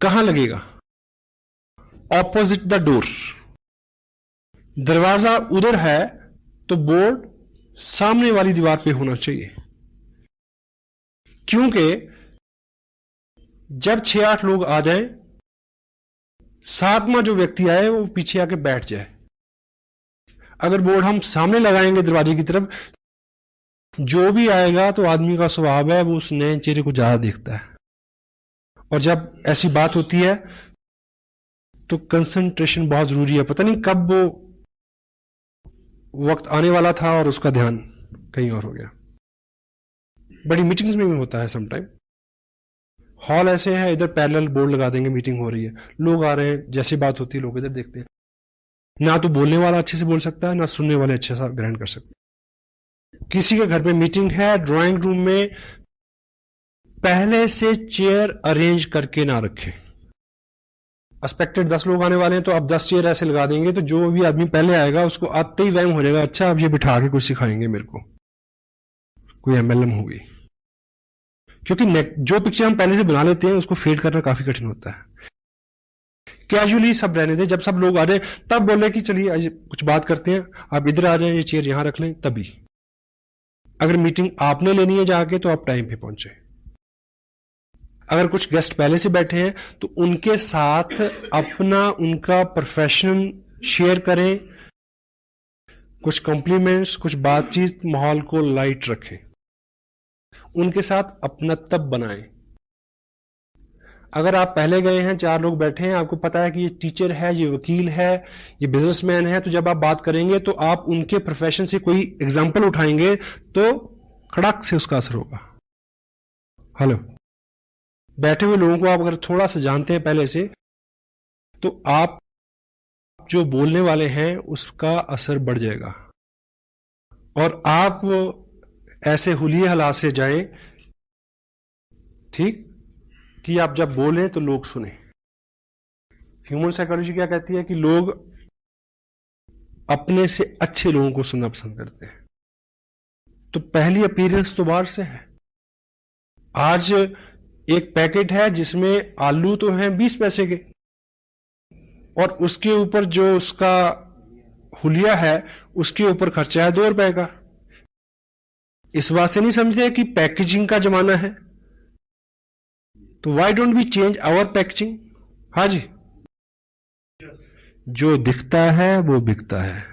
कहां लगेगा? Opposite the door. दरवाजा उधर है तो बोर्ड सामने वाली दीवार पे होना चाहिए, क्योंकि जब 6-8 लोग आ जाएं, 7वां जो व्यक्ति आए वो पीछे आके बैठ जाए। अगर बोर्ड हम सामने लगाएंगे दरवाजे की तरफ, जो भी आएगा तो आदमी का स्वभाव है वो उस नए चेहरे को ज्यादा देखता है, और जब ऐसी बात होती है तो कंसंट्रेशन बहुत जरूरी है। पता नहीं कब वो वक्त आने वाला था और उसका ध्यान कहीं और हो गया। बड़ी मीटिंग्स में भी होता है समटाइम। हॉल ऐसे है, इधर पैरेलल बोर्ड लगा देंगे, मीटिंग हो रही है, लोग आ रहे हैं, जैसी बात होती है लोग इधर देखते हैं। ना तो बोलने वाला अच्छे से बोल सकता है, ना सुनने वाले अच्छे से ग्रहण कर सकते हैं। किसी के घर में मीटिंग है, ड्राइंग रूम में पहले से चेयर अरेंज करके ना रखें। एक्सपेक्टेड 10 लोग आने वाले हैं तो आप 10 चेयर ऐसे लगा देंगे, तो जो भी आदमी पहले आएगा उसको आते ही वहम हो जाएगा, अच्छा अब ये बिठा के कुछ सिखाएंगे मेरे को, कोई एमएलएम होगी। क्योंकि जो पिक्चर हम पहले से बना लेते हैं उसको फेड करना काफी कठिन होता है। कैजुअली सब रहने दें, जब सब लोग आ रहे हैं तब बोले कि चलिए आज कुछ बात करते हैं, आप इधर आ रहे हैं, ये चेयर यहां रख लें, तभी। अगर मीटिंग आपने लेनी है जाके तो आप टाइम पे पहुंचे। अगर कुछ गेस्ट पहले से बैठे हैं तो उनके साथ अपना उनका प्रोफेशन शेयर करें, कुछ कॉम्प्लीमेंट्स, कुछ बातचीत, माहौल को लाइट रखें, उनके साथ अपनत्व बनाएं। अगर आप पहले गए हैं, 4 लोग बैठे हैं, आपको पता है कि ये टीचर है, ये वकील है, ये बिजनेसमैन है, तो जब आप बात करेंगे तो आप उनके प्रोफेशन से कोई एग्जाम्पल उठाएंगे तो खड़क से उसका असर होगा। हेलो, बैठे हुए लोगों को आप अगर थोड़ा सा जानते हैं पहले से, तो आप जो बोलने वाले हैं उसका असर बढ़ जाएगा और आप ऐसे हुलिये हालात से जाएं, ठीक, कि आप जब बोलें तो लोग सुने। ह्यूमन साइकोलॉजी क्या कहती है कि लोग अपने से अच्छे लोगों को सुनना पसंद करते हैं। तो पहली अपीयरेंस तो बाहर से है। आज एक पैकेट है जिसमें आलू तो हैं 20 पैसे के और उसके ऊपर जो उसका हुलिया है उसके ऊपर खर्चा है 2 रुपए का। इस बात से नहीं समझते कि पैकेजिंग का जमाना है, तो why don't we change our packaging. हाँ जी, जो दिखता है वो बिकता है।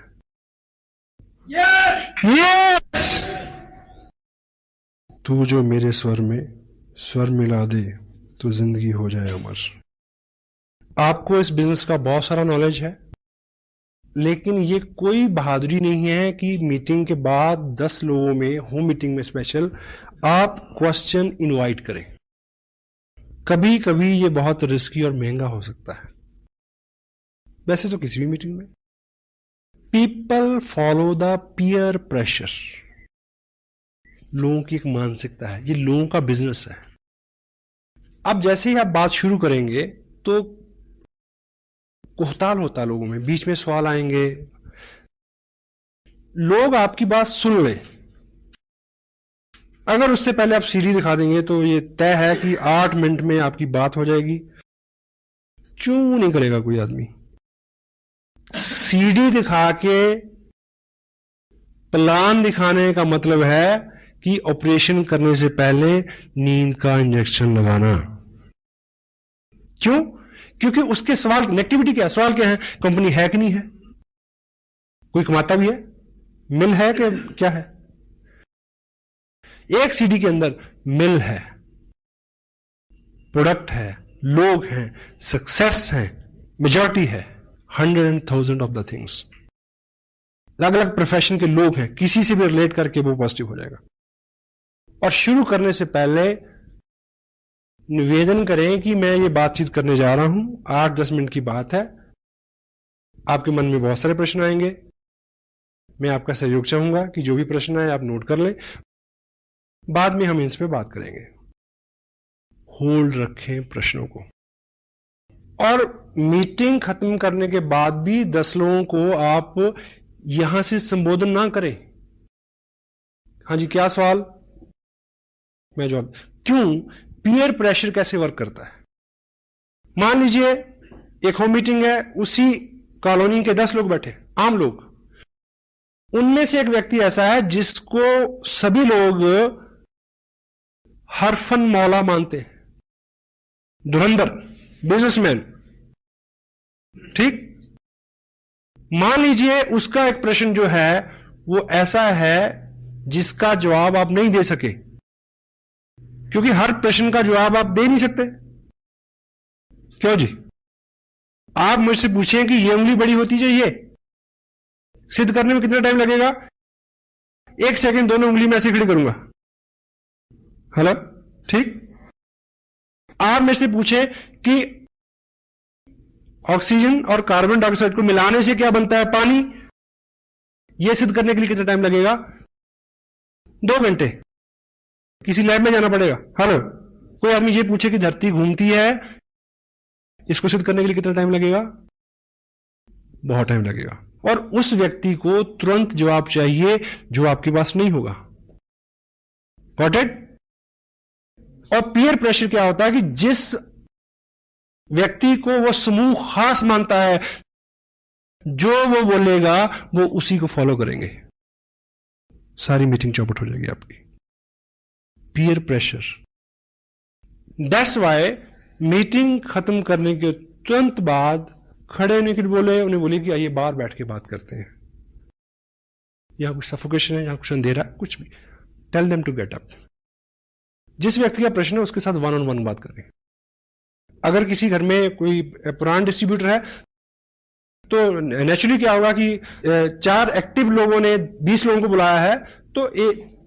यस, तू जो मेरे स्वर में स्वर मिला दे तो जिंदगी हो जाए अमर। आपको इस बिजनेस का बहुत सारा नॉलेज है, लेकिन ये कोई बहादुरी नहीं है कि मीटिंग के बाद 10 लोगों में, होम मीटिंग में स्पेशल, आप क्वेश्चन इनवाइट करें। कभी कभी ये बहुत रिस्की और महंगा हो सकता है, वैसे तो किसी भी मीटिंग में। People follow the peer pressure, लोगों की एक मानसिकता है, ये लोगों का बिजनेस है। अब जैसे ही आप बात शुरू करेंगे तो कोहताल होता है लोगों में, बीच में सवाल आएंगे, लोग आपकी बात सुन लें। अगर उससे पहले आप सीढ़ी दिखा देंगे तो ये तय है कि 8 मिनट में आपकी बात हो जाएगी। चू नहीं करेगा कोई आदमी। सीढ़ी दिखा के प्लान दिखाने का मतलब है कि ऑपरेशन करने से पहले नींद का इंजेक्शन लगाना। क्यों? क्योंकि उसके सवाल, नेगेटिविटी क्या है, सवाल क्या है, कंपनी है कि नहीं है, कोई कमाता भी है, मिल है कि क्या है। एक सीडी के अंदर मिल है, प्रोडक्ट है, लोग हैं, सक्सेस है, मेजॉरिटी है, 100,000 ऑफ द थिंग्स। अलग अलग प्रोफेशन के लोग हैं, किसी से भी रिलेट करके वो पॉजिटिव हो जाएगा। और शुरू करने से पहले निवेदन करें कि मैं ये बातचीत करने जा रहा हूं, 8-10 मिनट की बात है, आपके मन में बहुत सारे प्रश्न आएंगे, मैं आपका सहयोग चाहूंगा कि जो भी प्रश्न आए आप नोट कर लें, बाद में हम इस पे बात करेंगे। होल्ड रखें प्रश्नों को, और मीटिंग खत्म करने के बाद भी 10 लोगों को आप यहां से संबोधन ना करें। हाँ जी, क्या सवाल, मैं जवाब। क्यों? पीयर प्रेशर कैसे वर्क करता है। मान लीजिए एक होम मीटिंग है, उसी कॉलोनी के 10 लोग बैठे, आम लोग, उनमें से एक व्यक्ति ऐसा है जिसको सभी लोग हरफन मौला मानते हैं, धुरंधर, बिजनेसमैन, ठीक। मान लीजिए उसका एक प्रश्न जो है वो ऐसा है जिसका जवाब आप नहीं दे सके, क्योंकि हर प्रश्न का जवाब आप दे नहीं सकते। क्यों जी? आप मुझसे पूछें कि ये उंगली बड़ी होती चाहिए, सिद्ध करने में कितना टाइम लगेगा? 1 सेकंड, दोनों उंगली में ऐसे खड़ी करूंगा। हेलो, ठीक। आप मेरे से पूछे कि ऑक्सीजन और कार्बन डाइऑक्साइड को मिलाने से क्या बनता है? पानी। यह सिद्ध करने के लिए कितना टाइम लगेगा? 2 घंटे। किसी लैब में जाना पड़ेगा। हेलो, कोई आदमी ये पूछे कि धरती घूमती है, इसको सिद्ध करने के लिए कितना टाइम लगेगा? बहुत टाइम लगेगा। और उस व्यक्ति को तुरंत जवाब चाहिए जो आपके पास नहीं होगा। Got it? और पीयर प्रेशर क्या होता है कि जिस व्यक्ति को वो समूह खास मानता है, जो वो बोलेगा वो उसी को फॉलो करेंगे, सारी मीटिंग चौपट हो जाएगी आपकी। Peer pressure. That's why meeting खत्म करने के तुरंत बाद खड़े होने के लिए बोले, उन्हें बोले कि आइए बाहर बैठ के बात करते हैं, यहां कुछ सफोकेशन है, यहां कुछ अंधेरा, कुछ भी। Tell them to get up. जिस व्यक्ति का प्रश्न है उसके साथ वन ऑन वन बात करें। अगर किसी घर में कोई पुराना डिस्ट्रीब्यूटर है तो नेचुरली क्या होगा कि 4 एक्टिव लोगों ने 20 लोगों को बुलाया है, तो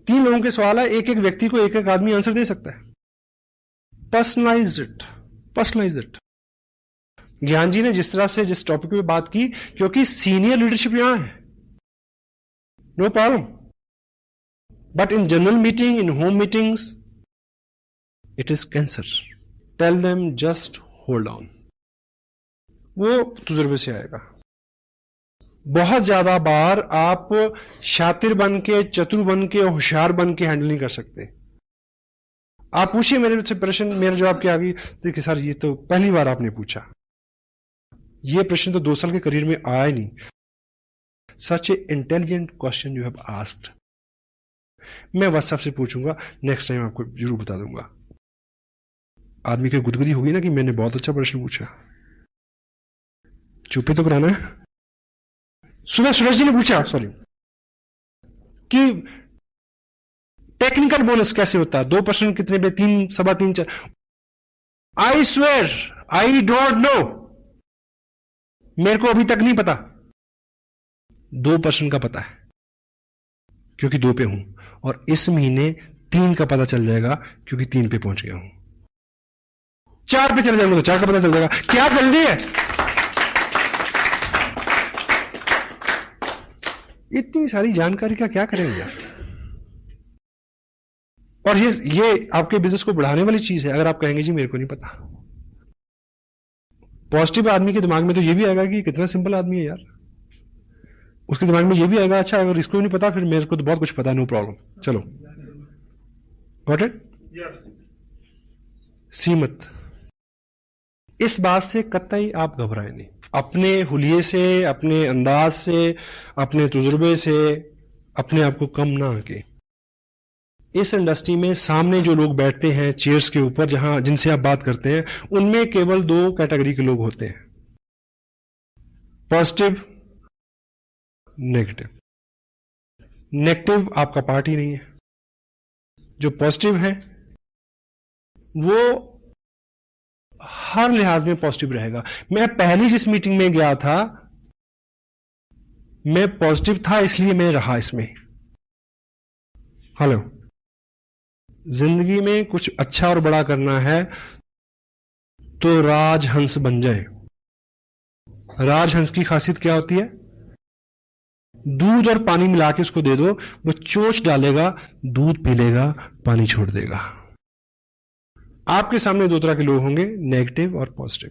3 लोगों के सवाल है, एक एक व्यक्ति को एक एक आदमी आंसर दे सकता है। Personalise it, personalise it. Gyan ji ने जिस तरह से जिस टॉपिक पे बात की, क्योंकि सीनियर लीडरशिप यहां है, no problem, but in general meeting, in home meetings, it is cancer. Tell them just hold on. वो तजुर्बे से आएगा। बहुत ज्यादा बार आप शातिर बन के, चतुर बन के, होशियार बन के हैंडल नहीं कर सकते। आप पूछिए मेरे से प्रश्न, मेरा जवाब क्या आ गई? देखिए सर, ये तो पहली बार आपने पूछा, ये प्रश्न तो 2 साल के करियर में आया ही नहीं। Such a intelligent question you have asked. मैं व्हाट्सएप से पूछूंगा, नेक्स्ट टाइम आपको जरूर बता दूंगा। आदमी की गुदगुदी होगी ना कि मैंने बहुत अच्छा प्रश्न पूछा। चुपे तो कराना है। सुबह सूरज जी ने पूछा, सॉरी, कि टेक्निकल बोनस कैसे होता है, 2 प्रश्न कितने पे, 3, सवा 3, 4। I swear I don't know, मेरे को अभी तक नहीं पता। 2 प्रश्न का पता है क्योंकि 2 पे हूं, और इस महीने 3 का पता चल जाएगा क्योंकि 3 पे पहुंच गया हूं। 4 पे चले जाएंगे तो 4 का पता चल जाएगा। क्या जल्दी है? इतनी सारी जानकारी का क्या करेंगे यार? और ये आपके बिजनेस को बढ़ाने वाली चीज है। अगर आप कहेंगे जी मेरे को नहीं पता, पॉजिटिव आदमी के दिमाग में तो ये भी आएगा कि कितना सिंपल आदमी है यार। उसके दिमाग में ये भी आएगा, अच्छा अगर इसको नहीं पता फिर मेरे को तो बहुत कुछ पता है, नो प्रॉब्लम, चलो। Got it? सीमत। इस बात से कतई आप घबराए नहीं। अपने हुलिये से, अपने अंदाज से, अपने तजुर्बे से अपने आप को कम ना आके। इस इंडस्ट्री में सामने जो लोग बैठते हैं चेयर्स के ऊपर, जहां जिनसे आप बात करते हैं, उनमें केवल 2 कैटेगरी के लोग होते हैं, पॉजिटिव, नेगेटिव। नेगेटिव आपका पार्ट ही नहीं है। जो पॉजिटिव है वो हर लिहाज में पॉजिटिव रहेगा। मैं पहली जिस मीटिंग में गया था, मैं पॉजिटिव था, इसलिए मैं रहा इसमें। हेलो, जिंदगी में कुछ अच्छा और बड़ा करना है तो राजहंस बन जाए। राजहंस की खासियत क्या होती है? दूध और पानी मिला के उसको दे दो, वो चोंच डालेगा, दूध पी लेगा, पानी छोड़ देगा। आपके सामने 2 तरह के लोग होंगे, नेगेटिव और पॉजिटिव।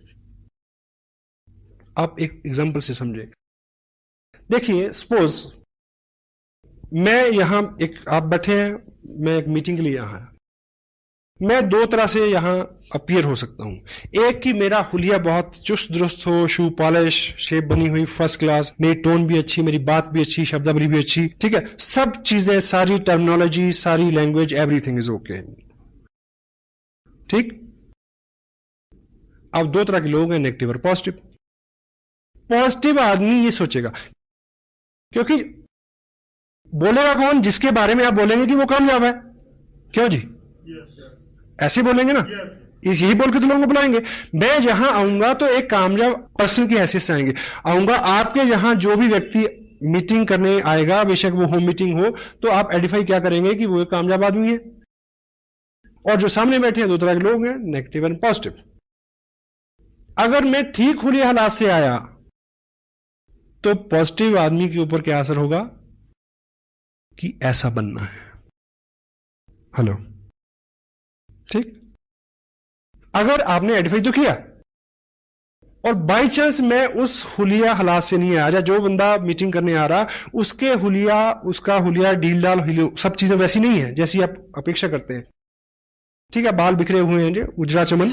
आप एक एग्जांपल से समझे। देखिए, सपोज मैं यहां आप बैठे हैं, मैं एक मीटिंग के लिए यहां आया। मैं 2 तरह से यहां अपीयर हो सकता हूं। एक कि मेरा हुलिया बहुत चुस्त दुरुस्त हो, शू पॉलिश, शेप बनी हुई फर्स्ट क्लास, मेरी टोन भी अच्छी, मेरी बात भी अच्छी, शब्दावली भी अच्छी, ठीक है, सब चीजें, सारी टर्मिनोलॉजी, सारी लैंग्वेज, एवरीथिंग इज ओके, ठीक। अब 2 तरह के लोग हैं, नेगेटिव और पॉजिटिव। पॉजिटिव आदमी ये सोचेगा, क्योंकि बोलेगा कौन? जिसके बारे में आप बोलेंगे कि वो कामयाब है। क्यों जी? ऐसे बोलेंगे ना, यही बोल के तो लोगों को बुलाएंगे। मैं जहां आऊंगा तो एक कामयाब पर्सन की हैसियत से आऊंगा। आपके यहां जो भी व्यक्ति मीटिंग करने आएगा, बेशक वो होम मीटिंग हो, तो आप आइडेंटिफाई क्या करेंगे कि वो एक कामयाब आदमी है। और जो सामने बैठे हैं 2 तरह के लोग हैं, नेगेटिव एंड पॉजिटिव। अगर मैं ठीक हुलिये हालात से आया तो पॉजिटिव आदमी के ऊपर क्या असर होगा कि ऐसा बनना है। हेलो, ठीक। अगर आपने आइडेंटिफाई तो किया और बाई चांस मैं उस हुलिया हालात से नहीं आया, जो बंदा मीटिंग करने आ रहा उसका हुलिया डील डाल, सब चीजें वैसी नहीं है जैसी आप अपेक्षा करते हैं, ठीक है, बाल बिखरे हुए हैं, उजरा चमन,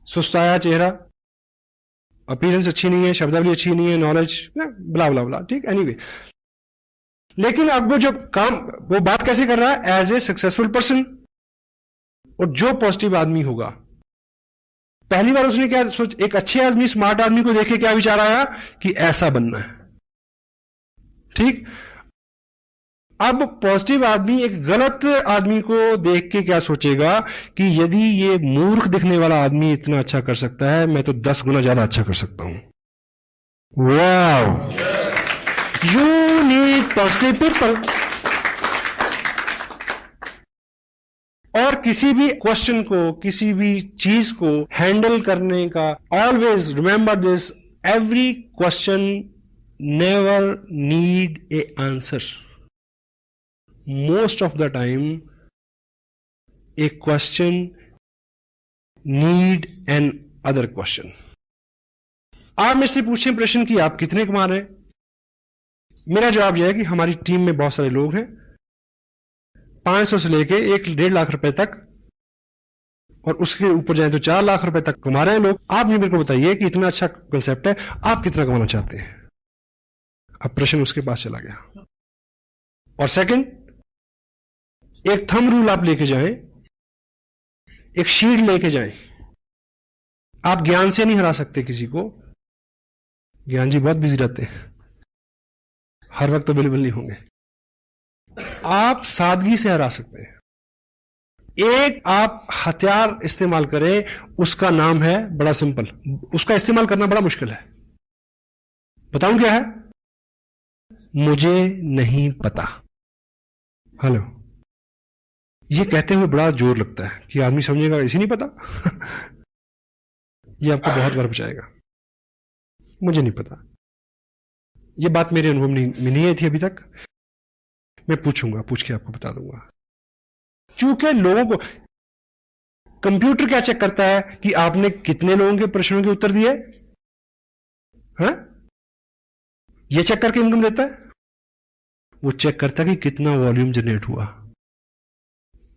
सुस्ताया चेहरा, अपीयरेंस अच्छी नहीं है, शब्दावली अच्छी नहीं है, नॉलेज ब्ला ब्ला ब्ला, ठीक, एनीवे। लेकिन अब वो जो काम, वो बात कैसे कर रहा है? As a successful person. और जो पॉजिटिव आदमी होगा, पहली बार उसने क्या सोच, एक अच्छे आदमी, स्मार्ट आदमी को देखे क्या विचार आया कि ऐसा बनना है, ठीक। अब पॉजिटिव आदमी एक गलत आदमी को देख के क्या सोचेगा कि यदि ये मूर्ख दिखने वाला आदमी इतना अच्छा कर सकता है, मैं तो 10 गुना ज्यादा अच्छा कर सकता हूं। Wow, you need positive people. और किसी भी क्वेश्चन को, किसी भी चीज को हैंडल करने का, always remember this, every question never need A answer. Most of the time, a question need an other question. आप मेरे से पूछें प्रश्न कि आप कितने कमा रहे हैं, मेरा जवाब यह है कि हमारी टीम में बहुत सारे लोग हैं, 500 से लेके 1-1.5 लाख रुपए तक, और उसके ऊपर जाए तो 4 लाख रुपए तक कमा रहे हैं लोग। आप मेरे को बताइए कि इतना अच्छा कंसेप्ट है, आप कितना कमाना चाहते हैं? अब प्रश्न उसके पास चला गया। और सेकंड, एक थंब रूल आप लेके जाएं, एक शीट लेके जाएं। आप ज्ञान से नहीं हरा सकते किसी को, ज्ञान जी बहुत बिजी रहते हैं, हर वक्त अवेलेबल नहीं होंगे। आप सादगी से हरा सकते हैं। एक आप हथियार इस्तेमाल करें, उसका नाम है, बड़ा सिंपल, उसका इस्तेमाल करना बड़ा मुश्किल है। बताऊं क्या है? मुझे नहीं पता। हेलो, ये कहते हुए बड़ा जोर लगता है कि आदमी समझेगा इसे नहीं पता। ये आपको बहुत बार बचाएगा, मुझे नहीं पता। ये बात मेरे अनुभव में नहीं आई थी अभी तक, मैं पूछूंगा, पूछ के आपको बता दूंगा। चूंकि लोगों को, कंप्यूटर क्या चेक करता है कि आपने कितने लोगों के प्रश्नों के उत्तर दिए, हाँ? ये चेक करके इनकम देता है। वो चेक करता है कि कितना वॉल्यूम जनरेट हुआ।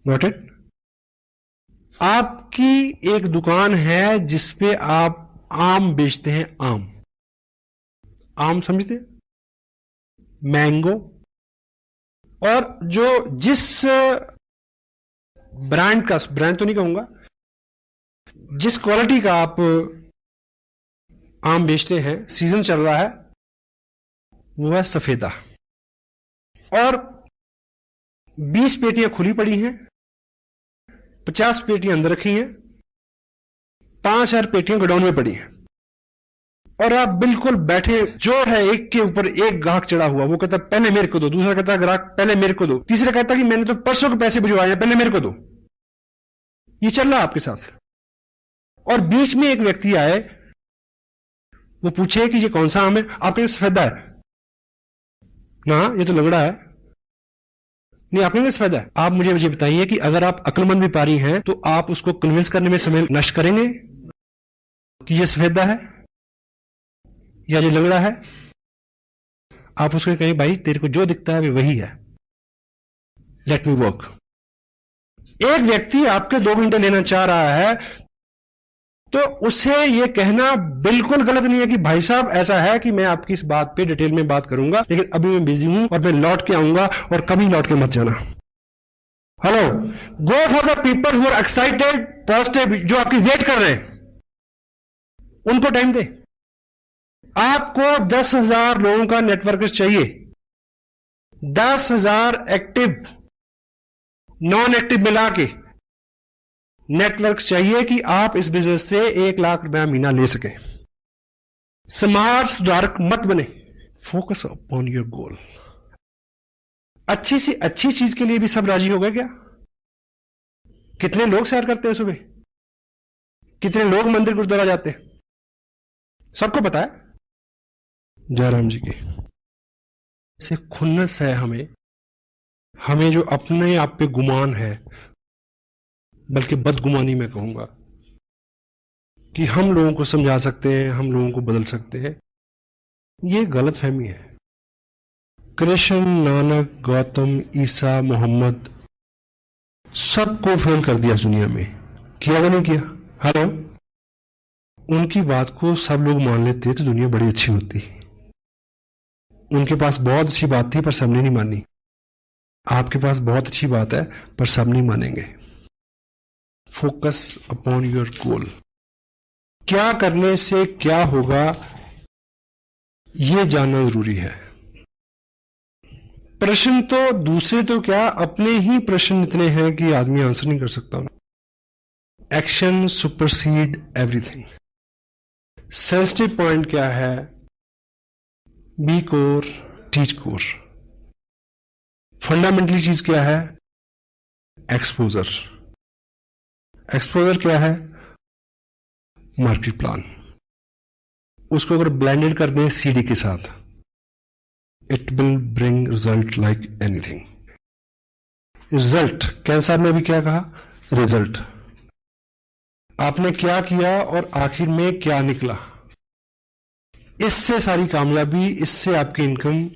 Not it? आपकी एक दुकान है जिसपे आप आम बेचते हैं, आम समझते हैं, मैंगो, और जो जिस ब्रांड का, ब्रांड तो नहीं कहूंगा, जिस क्वालिटी का आप आम बेचते हैं, सीजन चल रहा है, वो है सफेदा। और 20 पेटियां खुली पड़ी हैं, 50 पेटियां अंदर रखी हैं, 5000 पेटियां गोडाउन में पड़ी हैं, और आप बिल्कुल बैठे, जो है एक के ऊपर एक ग्राहक चढ़ा हुआ। वो कहता पहले मेरे को दो, दूसरा कहता ग्राहक पहले मेरे को दो, तीसरा कहता कि मैंने तो परसों के पैसे भिजवाए हैं, पहले मेरे को दो। ये चल रहा है आपके साथ। और बीच में एक व्यक्ति आए, वो पूछे कि ये कौन सा आम है? आपके सफेदा है ना, ये तो लंगड़ा है। नहीं, आपके पास फायदा है। आप मुझे बताइए कि अगर आप अक्लमंद व्यापारी हैं तो आप उसको कन्विंस करने में समय नष्ट करेंगे कि ये सफेदा है या ये लंगड़ा है? आप उसको कहें भाई तेरे को जो दिखता है वही है, लेट मी वर्क। एक व्यक्ति आपके 2 घंटे लेना चाह रहा है तो उसे यह कहना बिल्कुल गलत नहीं है कि भाई साहब ऐसा है कि मैं आपकी इस बात पे डिटेल में बात करूंगा, लेकिन अभी मैं बिजी हूं और मैं लौट के आऊंगा, और कभी लौट के मत जाना। Hello, go for the people who are excited, positive, जो आपकी वेट कर रहे हैं, उनको टाइम दे। आपको 10,000 लोगों का नेटवर्क चाहिए, 10,000 एक्टिव नॉन एक्टिव मिला के नेटवर्क चाहिए कि आप इस बिजनेस से 1 लाख रुपया महीना ले सकें। स्मार्ट सुधारक मत बने, फोकस अपॉन योर गोल। अच्छी सी अच्छी चीज के लिए भी सब राजी हो गए क्या? कितने लोग सैर करते हैं सुबह, कितने लोग मंदिर गुरुद्वारा जाते हैं, सबको पता है। जयराम जी की से खुन्नस है हमें जो अपने आप पे गुमान है, बल्कि बदगुमानी मैं कहूंगा, कि हम लोगों को समझा सकते हैं, हम लोगों को बदल सकते हैं, ये गलत फहमी है। कृष्ण, नानक, गौतम, ईसा, मोहम्मद सबको फेल कर दिया दुनिया में, किया या नहीं किया? हेलो, उनकी बात को सब लोग मान लेते तो दुनिया बड़ी अच्छी होती। उनके पास बहुत अच्छी बात थी पर सबने नहीं मानी। आपके पास बहुत अच्छी बात है पर सब नहीं मानेंगे। Focus upon your goal. क्या करने से क्या होगा यह जानना जरूरी है। प्रश्न तो दूसरे तो क्या, अपने ही प्रश्न इतने हैं कि आदमी आंसर नहीं कर सकता। Action supersede everything. Sensitive point क्या है? Be core, teach core. Fundamentally चीज क्या है? एक्सपोजर। एक्सपोजर क्या है? Market plan. उसको अगर ब्लेंडेड कर दें सीडी के साथ, it will bring result like anything. Result, cancer ने भी क्या कहा? रिजल्ट। आपने क्या किया और आखिर में क्या निकला, इससे सारी कामयाबी, इससे आपकी इनकम,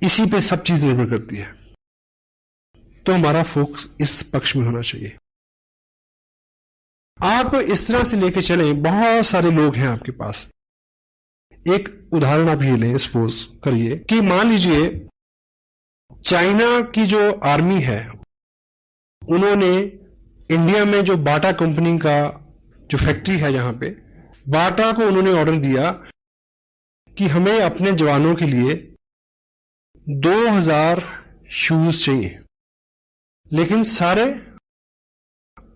इसी पे सब चीज निर्भर करती है। तो हमारा फोकस इस पक्ष में होना चाहिए। आप इस तरह से लेके चलें, बहुत सारे लोग हैं आपके पास। एक उदाहरण आप ये लें, सपोज करिए कि मान लीजिए चाइना की जो आर्मी है उन्होंने इंडिया में जो बाटा कंपनी का जो फैक्ट्री है, जहां पे बाटा को उन्होंने ऑर्डर दिया कि हमें अपने जवानों के लिए 2000 शूज चाहिए, लेकिन सारे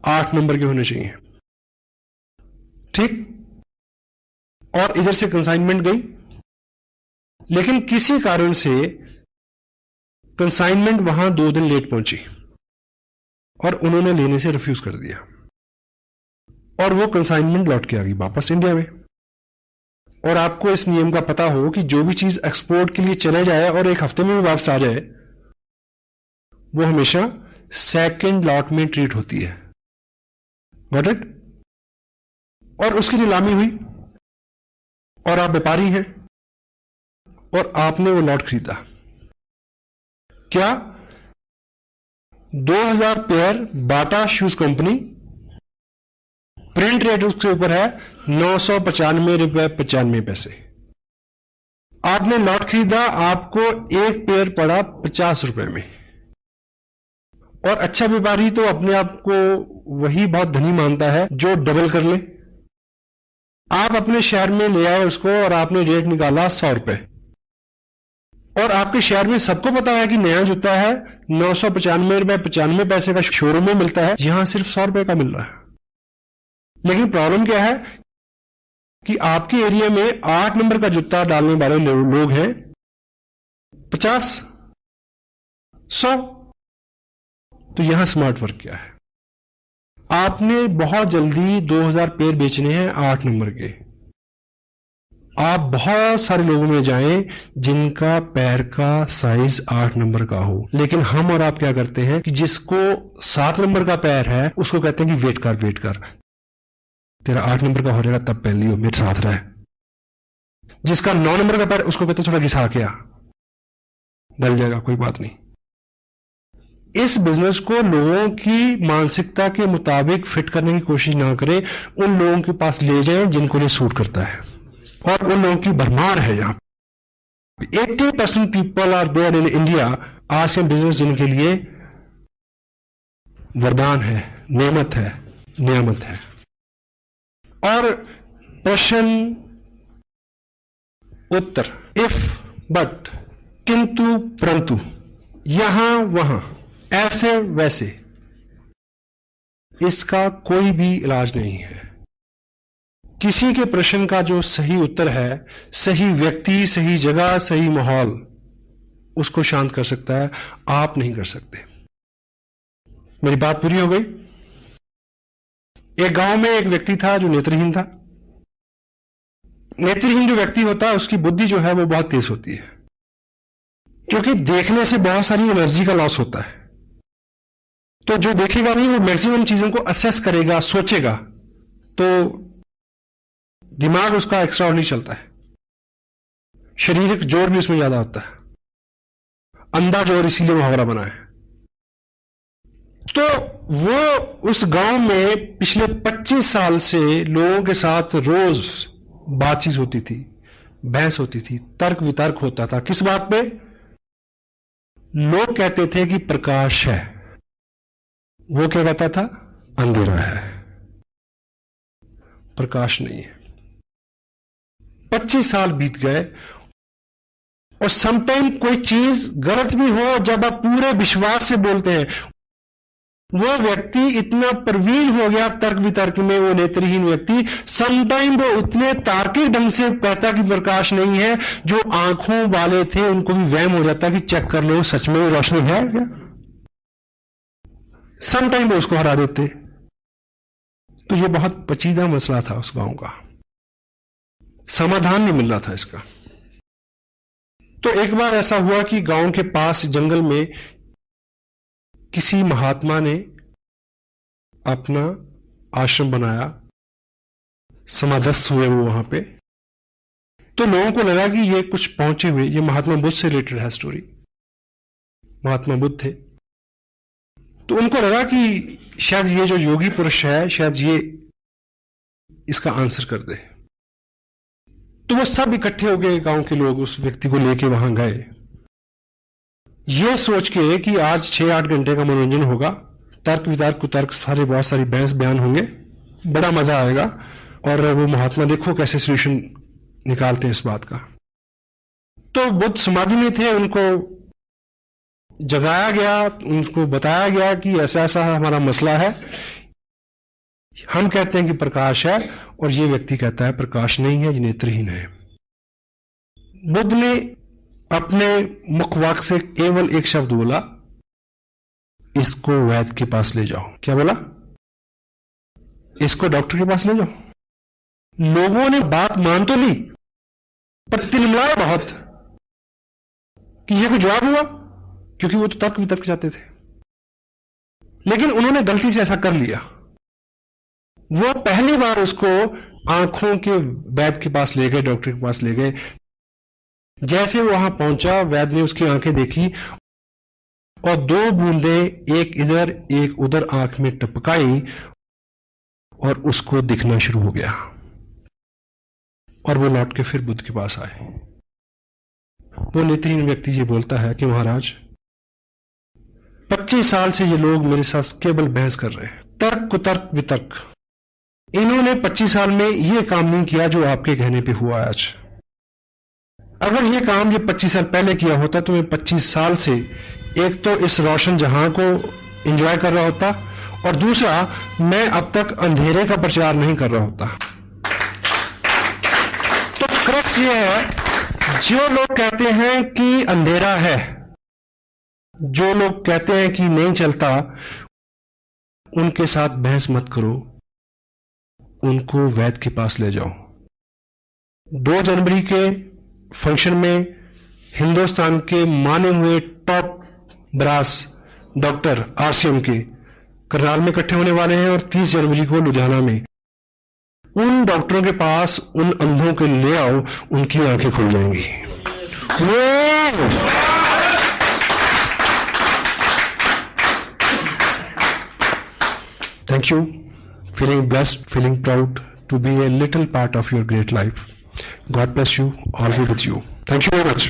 8 नंबर के होने चाहिए। ठीक। और इधर से कंसाइनमेंट गई, लेकिन किसी कारण से कंसाइनमेंट वहां 2 दिन लेट पहुंची और उन्होंने लेने से रिफ्यूज कर दिया, और वो कंसाइनमेंट लौट के आ गई वापस इंडिया में। और आपको इस नियम का पता हो कि जो भी चीज एक्सपोर्ट के लिए चले जाए और 1 हफ्ते में भी वापस आ जाए, वो हमेशा सेकंड लॉट में ट्रीट होती है। Got it? और उसकी नीलामी हुई और आप व्यापारी हैं और आपने वो लॉट खरीदा। क्या? 2000 पेयर बाटा शूज कंपनी, प्रिंट रेट उसके ऊपर है 995 रुपए 95 पैसे। आपने लॉट खरीदा, आपको एक पेयर पड़ा 50 रुपए में। और अच्छा व्यापारी तो अपने आप को वही बहुत धनी मानता है जो डबल कर ले। आप अपने शहर में ले आए उसको और आपने रेट निकाला 100 रुपए, और आपके शहर में सबको पता है कि नया जूता है 995 रुपए 95 पैसे का शोरूम में मिलता है, यहां सिर्फ 100 रुपए का मिल रहा है। लेकिन प्रॉब्लम क्या है कि आपके एरिया में 8 नंबर का जूता डालने वाले लोग हैं 50, 100। तो यहां स्मार्ट वर्क क्या है? आपने बहुत जल्दी 2000 पेयर बेचने हैं 8 नंबर के। आप बहुत सारे लोगों में जाएं जिनका पैर का साइज 8 नंबर का हो, लेकिन हम और आप क्या करते हैं कि जिसको 7 नंबर का पैर है उसको कहते हैं कि वेट कर, तेरा 8 नंबर का हो जाएगा तब पहन लियो, मेरे साथ रहे। जिसका 9 नंबर का पैर, उसको कहते हैं थोड़ा घिसा के आ, डल जाएगा, कोई बात नहीं। इस बिजनेस को लोगों की मानसिकता के मुताबिक फिट करने की कोशिश ना करें, उन लोगों के पास ले जाएं जिनको ये सूट करता है, और उन लोगों की भरमार है। यहां 80% people are there in India ASEAN business, जिनके लिए वरदान है, नेमत है, नियामत है। और प्रश्न उत्तर, इफ, बट, किंतु, परंतु, यहां वहां, ऐसे वैसे, इसका कोई भी इलाज नहीं है। किसी के प्रश्न का जो सही उत्तर है, सही व्यक्ति, सही जगह, सही माहौल उसको शांत कर सकता है, आप नहीं कर सकते। मेरी बात पूरी हो गई? एक गांव में एक व्यक्ति था जो नेत्रहीन था। नेत्रहीन जो व्यक्ति होता है उसकी बुद्धि जो है वो बहुत तेज होती है, क्योंकि देखने से बहुत सारी एनर्जी का लॉस होता है। तो जो देखेगा नहीं वो मैक्सिमम चीजों को असेस करेगा, सोचेगा, तो दिमाग उसका एक्स्ट्रा नहीं चलता है, शारीरिक जोर भी उसमें ज्यादा होता है, अंधा जोर, इसीलिए मुहावरा बना है। तो वो उस गांव में पिछले 25 साल से लोगों के साथ रोज बातचीत होती थी, बहस होती थी, तर्क वितर्क होता था। किस बात पे? लोग कहते थे कि प्रकाश है, वो क्या कहता था? अंधेरा है, प्रकाश नहीं है। 25 साल बीत गए और समटाइम कोई चीज गलत भी हो, जब आप पूरे विश्वास से बोलते हैं, वो व्यक्ति इतना प्रवीण हो गया तर्क वितर्क में, वो नेत्रहीन व्यक्ति समटाइम वो उतने तार्किक ढंग से कहता कि प्रकाश नहीं है, जो आंखों वाले थे उनको भी वहम हो जाता कि चेक कर लो सच में रोशनी है क्या। समटाइम वो उसको हरा देते। तो ये बहुत पेचीदा मसला था उस गांव का, समाधान नहीं मिल रहा था इसका। तो एक बार ऐसा हुआ कि गांव के पास जंगल में किसी महात्मा ने अपना आश्रम बनाया, समाधस्थ हुए वो वहां पे। तो लोगों को लगा कि ये कुछ पहुंचे हुए, ये महात्मा बुद्ध से रिलेटेड है स्टोरी, महात्मा बुद्ध थे। तो उनको लगा कि शायद ये जो योगी पुरुष है, शायद ये इसका आंसर कर दे। तो वो सब इकट्ठे हो गए, गांव के लोग उस व्यक्ति को लेके वहां गए, ये सोच के कि आज 6-8 घंटे का मनोरंजन होगा, तर्क वितर्क कुतर्क सारे, बहुत सारी बहस बयान होंगे, बड़ा मजा आएगा। और वो महात्मा देखो कैसे सोल्यूशन निकालते हैं इस बात का। तो बुद्ध समाधि में थे, उनको जगाया गया, उनको बताया गया कि ऐसा ऐसा हमारा मसला है, हम कहते हैं कि प्रकाश है और ये व्यक्ति कहता है प्रकाश नहीं है, ये नेत्रहीन है। बुद्ध ने अपने मुखवाक से केवल एक शब्द बोला, इसको वैद्य के पास ले जाओ। क्या बोला? इसको डॉक्टर के पास ले जाओ। लोगों ने बात मान तो ली, पर तिलमिलाए बहुत कि ये कोई जवाब हुआ, क्योंकि वो तो तर्क वितर्क जाते थे। लेकिन उन्होंने गलती से ऐसा कर लिया। वो पहली बार उसको आंखों के वैद्य के पास ले गए, डॉक्टर के पास ले गए। जैसे वो वहां पहुंचा, वैद्य ने उसकी आंखें देखी और 2 बूंदें एक इधर एक उधर आंख में टपकाई और उसको दिखना शुरू हो गया। और वो लौट के फिर बुद्ध के पास आए। वो नेत्रहीन व्यक्ति ये बोलता है कि महाराज, 25 साल से ये लोग मेरे साथ केवल बहस कर रहे हैं, तर्क कुतर्क वितर्क। इन्होंने 25 साल में ये काम नहीं किया जो आपके कहने पे हुआ आज। अगर ये काम ये 25 साल पहले किया होता तो मैं 25 साल से एक तो इस रोशन जहां को एंजॉय कर रहा होता, और दूसरा मैं अब तक अंधेरे का प्रचार नहीं कर रहा होता। तो क्रक्स ये है, जो लोग कहते हैं कि अंधेरा है, जो लोग कहते हैं कि नहीं चलता, उनके साथ बहस मत करो, उनको वैद्य के पास ले जाओ। 2 जनवरी के फंक्शन में हिंदुस्तान के माने हुए टॉप ब्रास डॉक्टर RCM के करनाल में इकट्ठे होने वाले हैं, और 30 जनवरी को लुधियाना में। उन डॉक्टरों के पास उन अंधों के ले आओ, उनकी आंखें खुल जाएंगी। Thank you. Feeling blessed, feeling proud to be a little part of your great life. God bless you. All be with you. Thank you very much.